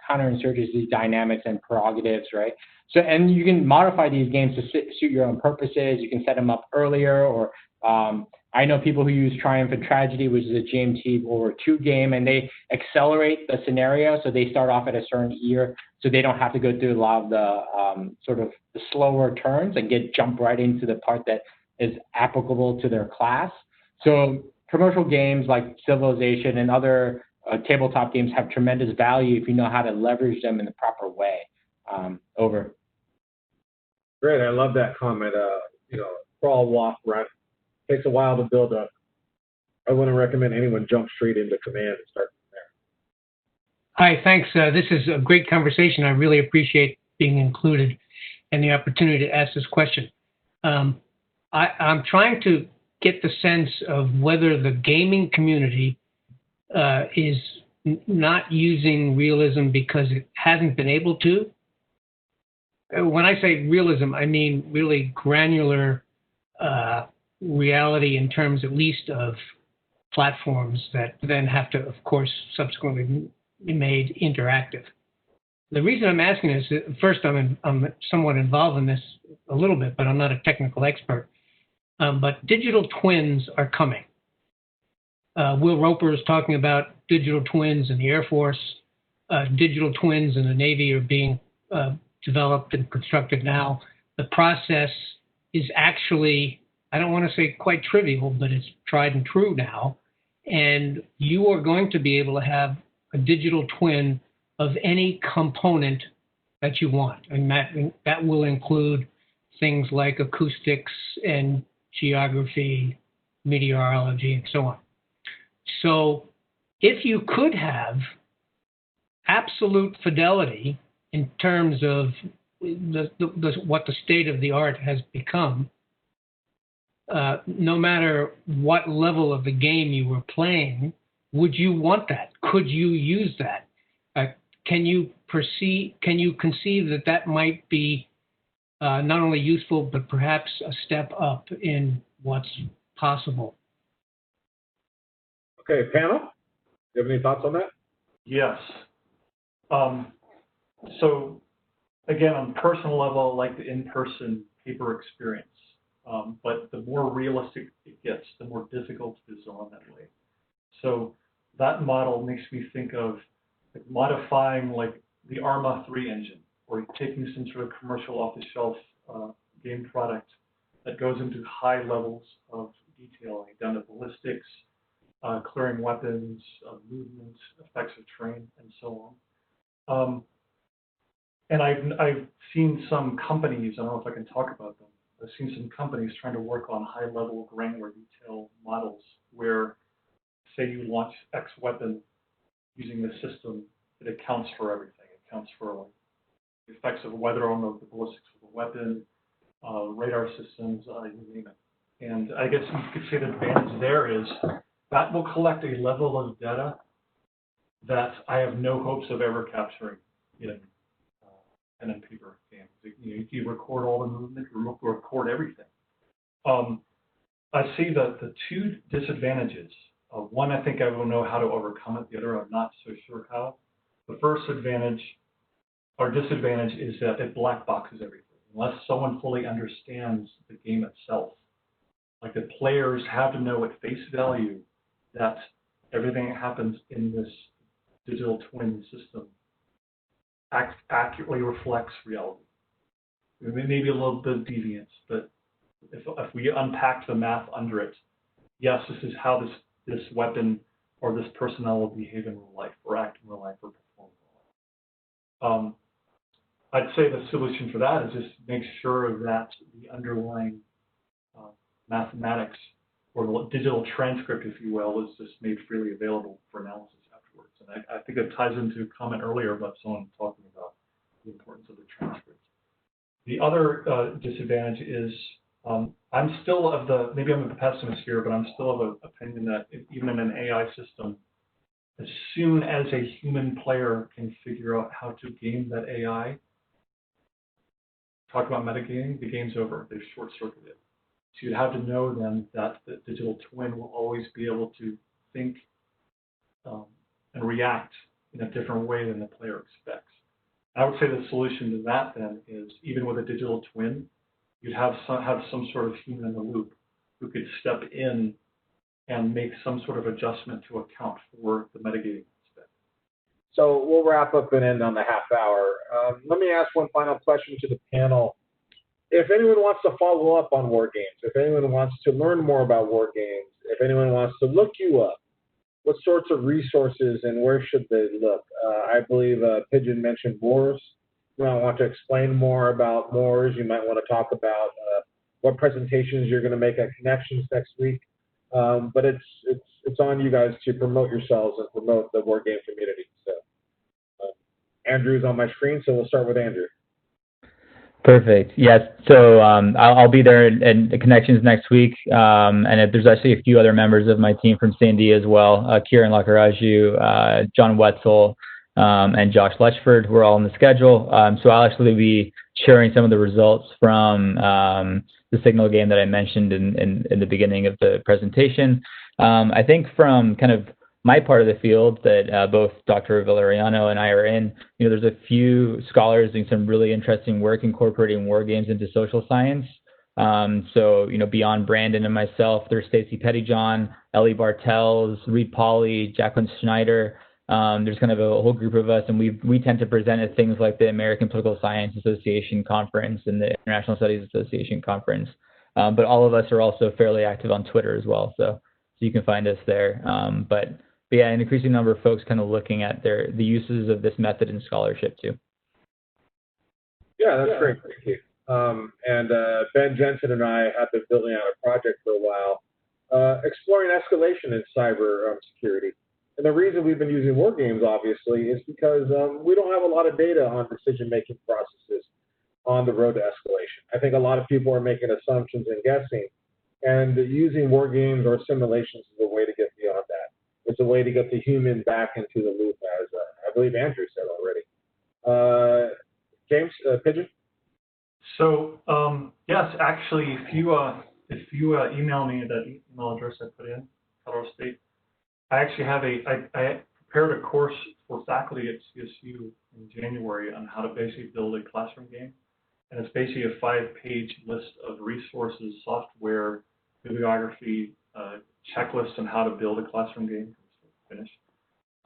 S7: counterinsurgency dynamics and prerogatives, right? So, and you can modify these games to suit your own purposes. You can set them up earlier, or I know people who use Triumph and Tragedy, which is a GMT World War II game, and they accelerate the scenario, so they start off at a certain year, so they don't have to go through a lot of the sort of the slower turns and jump right into the part that is applicable to their class. So commercial games like Civilization and other tabletop games have tremendous value if you know how to leverage them in the proper way. Over.
S3: Great, I love that comment. Crawl, walk, run. Takes a while to build up. I wouldn't recommend anyone jump straight into command and start from there.
S9: Hi, thanks. This is a great conversation. I really appreciate being included and the opportunity to ask this question. I'm trying to get the sense of whether the gaming community is not using realism because it hasn't been able to. When I say realism, I mean really granular reality in terms at least of platforms that then have to, of course, subsequently be made interactive. The reason I'm asking is, first, I'm somewhat involved in this a little bit, but I'm not a technical expert. But digital twins are coming. Will Roper is talking about digital twins in the Air Force. Digital twins in the Navy are being developed and constructed now. The process is actually, I don't want to say quite trivial, but it's tried and true now. And you are going to be able to have a digital twin of any component that you want. And that will include things like acoustics and geography, meteorology, and so on. So if you could have absolute fidelity in terms of what the state of the art has become, no matter what level of the game you were playing, would you want that? Could you use that? Can you conceive that might be not only useful, but perhaps a step up in what's possible?
S3: Okay, panel, do you have any thoughts on that?
S5: Yes. So again, on a personal level, I like the in-person paper experience. But the more realistic it gets, the more difficult it is on that way. So that model makes me think of like modifying like the Arma 3 engine, or taking some sort of commercial off-the-shelf game product that goes into high levels of detail, like down to ballistics, clearing weapons, movement, effects of terrain, and so on. And I've seen some companies, I don't know if I can talk about them, I've seen some companies trying to work on high-level granular detail models where, say you launch X weapon using the system, it accounts for everything. It accounts for like, the effects of weather on the ballistics of the weapon, radar systems, you name it. And I guess you could say the advantage there is that will collect a level of data that I have no hopes of ever capturing in pen and paper games. You record all the movement, you record everything. I see that the two disadvantages. One, I think I will know how to overcome it. The other, I'm not so sure how. The first advantage or disadvantage is that it black boxes everything. Unless someone fully understands the game itself. Like the players have to know at face value that everything that happens in this digital twin system accurately reflects reality. Maybe a little bit of deviance, but if we unpack the math under it, yes, this is how this weapon or this personnel will behave in real life, or act in real life, or perform in real life. I'd say the solution for that is just make sure that the underlying mathematics or the digital transcript, if you will, is just made freely available for analysis afterwards. And I think it ties into a comment earlier about someone talking about the importance of the transcript. The other disadvantage is I'm still of the, maybe I'm a pessimist here, but I'm still of the opinion that even in an AI system, as soon as a human player can figure out how to game that AI, talk about metagaming, the game's over. They've short-circuited. So you'd have to know then that the digital twin will always be able to think and react in a different way than the player expects. I would say the solution to that then is, even with a digital twin, you'd have some sort of human in the loop who could step in and make some sort of adjustment to account for the metagaming aspect.
S3: So we'll wrap up and end on the half hour. Let me ask one final question to the panel. If anyone wants to follow up on Wargames, if anyone wants to learn more about Wargames, if anyone wants to look you up, what sorts of resources and where should they look? I believe Pigeon mentioned Moors. You might want to explain more about Moors. You might want to talk about what presentations you're going to make at Connections next week. But it's on you guys to promote yourselves and promote the Wargame community. So Andrew's on my screen, so we'll start with Andrew.
S4: Perfect. Yes. So I'll be there at Connections next week. And there's actually a few other members of my team from Sandy as well. Kieran Lakaraju, John Wetzel, and Josh Letchford, who are all on the schedule. So I'll actually be sharing some of the results from the Signal game that I mentioned in the beginning of the presentation. I think from kind of my part of the field that both Dr. Valeriano and I are in, there's a few scholars doing some really interesting work incorporating war games into social science. So, beyond Brandon and myself, there's Stacy Pettyjohn, Ellie Bartels, Reed Pauley, Jacqueline Schneider. There's kind of a whole group of us, and we tend to present at things like the American Political Science Association Conference and the International Studies Association Conference. But all of us are also fairly active on Twitter as well, so you can find us there. But yeah, an increasing number of folks kind of looking at the uses of this method in scholarship too.
S3: Yeah, that's great. Thank you. And Ben Jensen and I have been building out a project for a while, exploring escalation in cyber security. And the reason we've been using Wargames, obviously, is because we don't have a lot of data on decision-making processes on the road to escalation. I think a lot of people are making assumptions and guessing, and using Wargames or simulations is a way to get beyond that. It's a way to get the human back into the loop, as I believe Andrew said already. James, Pigeon?
S5: So yes, actually, if you email me that email address I put in, Colorado State, I actually have I prepared a course for faculty at CSU in January on how to basically build a classroom game. And it's basically a 5-page list of resources, software, bibliography, checklist on how to build a classroom game from finish.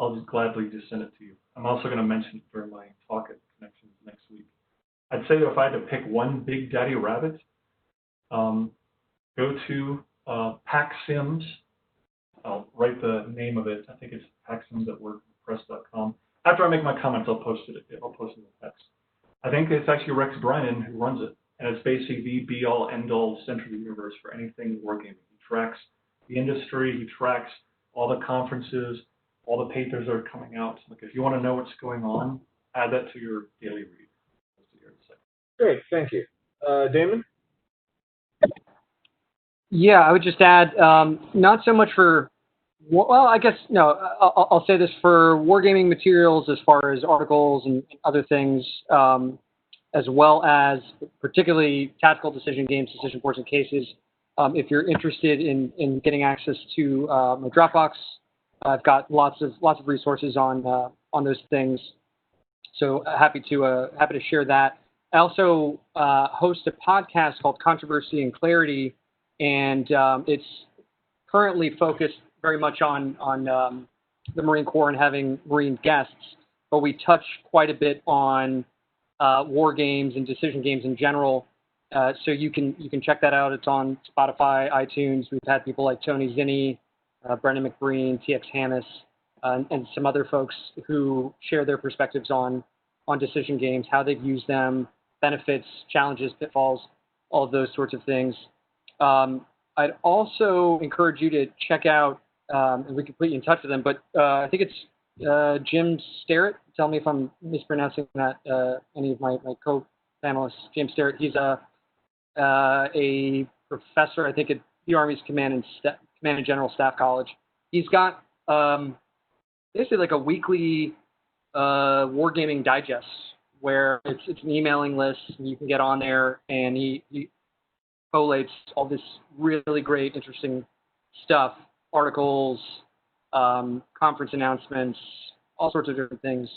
S5: I'll just gladly just send it to you. I'm also going to mention it during my talk at Connections next week. I'd say that if I had to pick one big daddy rabbit, go to PackSims. I'll write the name of it. I think it's PackSims@wordpress.com. After I make my comments, I'll post it in the text. I think it's actually Rex Brennan who runs it, and it's basically the be-all, end-all center of the universe for anything wargaming. He tracks the industry, he tracks all the conferences, all the papers that are coming out. Like, if you want to know what's going on, add that to your daily read.
S3: Great, thank you. Damon?
S6: Yeah, I would just add, not so much for, well, I guess, no, I'll say this for wargaming materials as far as articles and other things, as well as particularly tactical decision games, decision boards and cases. If you're interested in getting access to my Dropbox, I've got lots of resources on those things. So happy to share that. I also host a podcast called Controversy and Clarity, and it's currently focused very much on the Marine Corps and having Marine guests, but we touch quite a bit on war games and decision games in general. So you can check that out. It's on Spotify, iTunes. We've had people like Tony Zinni, Brendan McBreen, TX Hammis, and some other folks who share their perspectives on decision games, how they've used them, benefits, challenges, pitfalls, all of those sorts of things. I'd also encourage you to check out, and we can put you in touch with them, but I think it's Jim Starrett. Tell me if I'm mispronouncing that, any of my panelists, James Sterrett. He's a professor, I think, at the Army's Command and General Staff College. He's got basically like a weekly wargaming digest where it's an emailing list and you can get on there, and he collates all this really great, interesting stuff, articles, conference announcements, all sorts of different things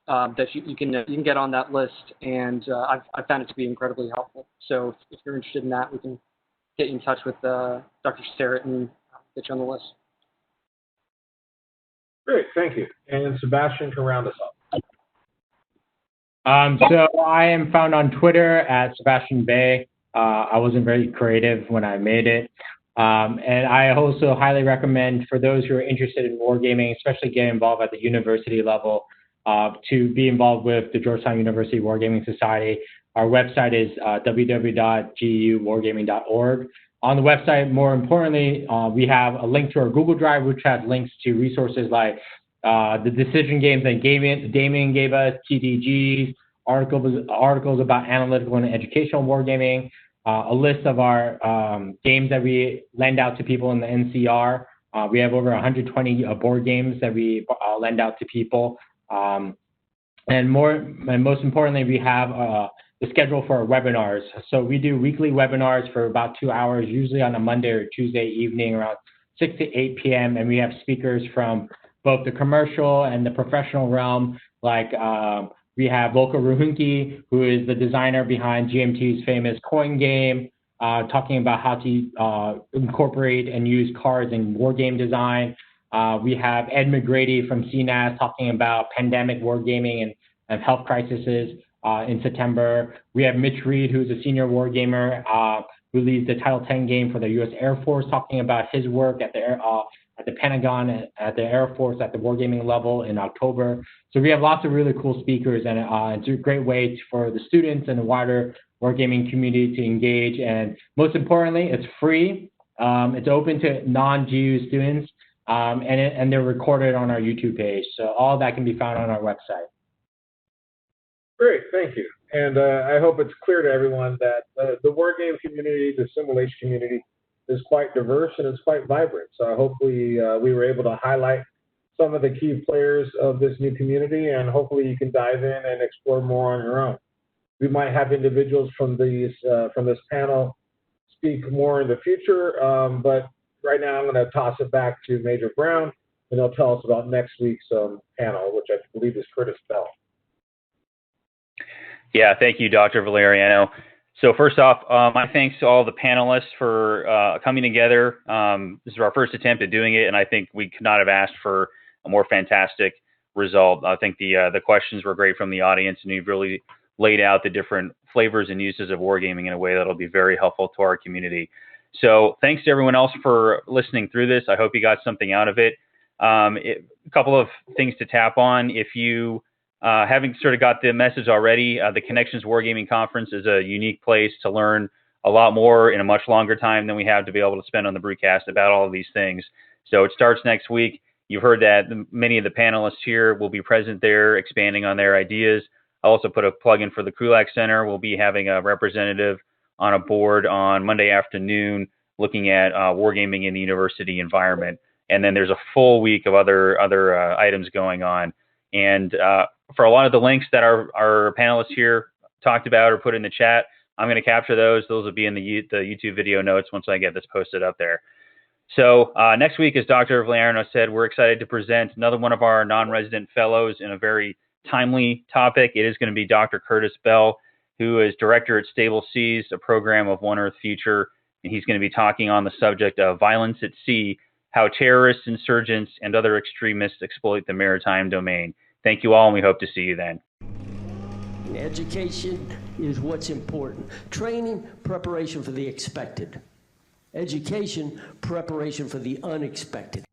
S6: that you can get on that list, and I found it to be incredibly helpful. So if you're interested in that, we can get you in touch with Dr. Sterrett and get you on the list.
S3: Great, thank you. And Sebastian can round us up.
S7: So I am found on Twitter at Sebastian Bae. I wasn't very creative when I made it. And I also highly recommend for those who are interested in wargaming, especially getting involved at the university level, to be involved with the Georgetown University Wargaming Society. Our website is www.guwargaming.org. On the website, more importantly, we have a link to our Google Drive, which has links to resources like the decision games that Damien gave us, TDGs, articles about analytical and educational wargaming, a list of our games that we lend out to people in the NCR. We have over 120 board games that we lend out to people. And most importantly, we have the schedule for our webinars. So we do weekly webinars for about 2 hours, usually on a Monday or Tuesday evening around 6 to 8 p.m. And we have speakers from both the commercial and the professional realm, like we have Volker Ruhunke, who is the designer behind GMT's famous coin game, talking about how to incorporate and use cards in war game design. We have Ed McGrady from CNAS talking about pandemic wargaming and health crises in September. We have Mitch Reed, who's a senior wargamer who leads the Title 10 game for the U.S. Air Force, talking about his work at the Pentagon, at the Air Force, at the wargaming level in October. So we have lots of really cool speakers, and it's a great way for the students and the wider wargaming community to engage. And most importantly, it's free. It's open to non-GU students, and they're recorded on our YouTube page. So all that can be found on our website.
S3: Great, thank you. And I hope it's clear to everyone that the wargame community, the simulation community, is quite diverse and it's quite vibrant. So hopefully we were able to highlight some of the key players of this new community, and hopefully you can dive in and explore more on your own. We might have individuals from this panel speak more in the future, but right now I'm going to toss it back to Major Brown, and he'll tell us about next week's panel, which I believe is Curtis Bell.
S2: Yeah, thank you, Dr. Valeriano. So first off, my thanks to all the panelists for coming together. This is our first attempt at doing it, and I think we could not have asked for a more fantastic result. I think the questions were great from the audience, and you've really laid out the different flavors and uses of wargaming in a way that'll be very helpful to our community. So thanks to everyone else for listening through this. I hope you got something out of it. A couple of things to tap on. If you haven't sort of got the message already, the Connections Wargaming Conference is a unique place to learn a lot more in a much longer time than we have to be able to spend on the broadcast about all of these things. So it starts next week. You've heard that many of the panelists here will be present there, expanding on their ideas. I'll also put a plug in for the Krulak Center. We'll be having a representative on a board on Monday afternoon looking at wargaming in the university environment. And then there's a full week of other items going on. And for a lot of the links that our panelists here talked about or put in the chat, I'm going to capture those. Those will be in the YouTube video notes once I get this posted up there. So next week, as Dr. Valeriano said, we're excited to present another one of our non-resident fellows in a very timely topic. It is going to be Dr. Curtis Bell, who is director at Stable Seas, a program of One Earth Future, and he's going to be talking on the subject of violence at sea, how terrorists, insurgents, and other extremists exploit the maritime domain. Thank you all, and we hope to see you then.
S1: Education is what's important. Training, preparation for the expected. Education, preparation for the unexpected.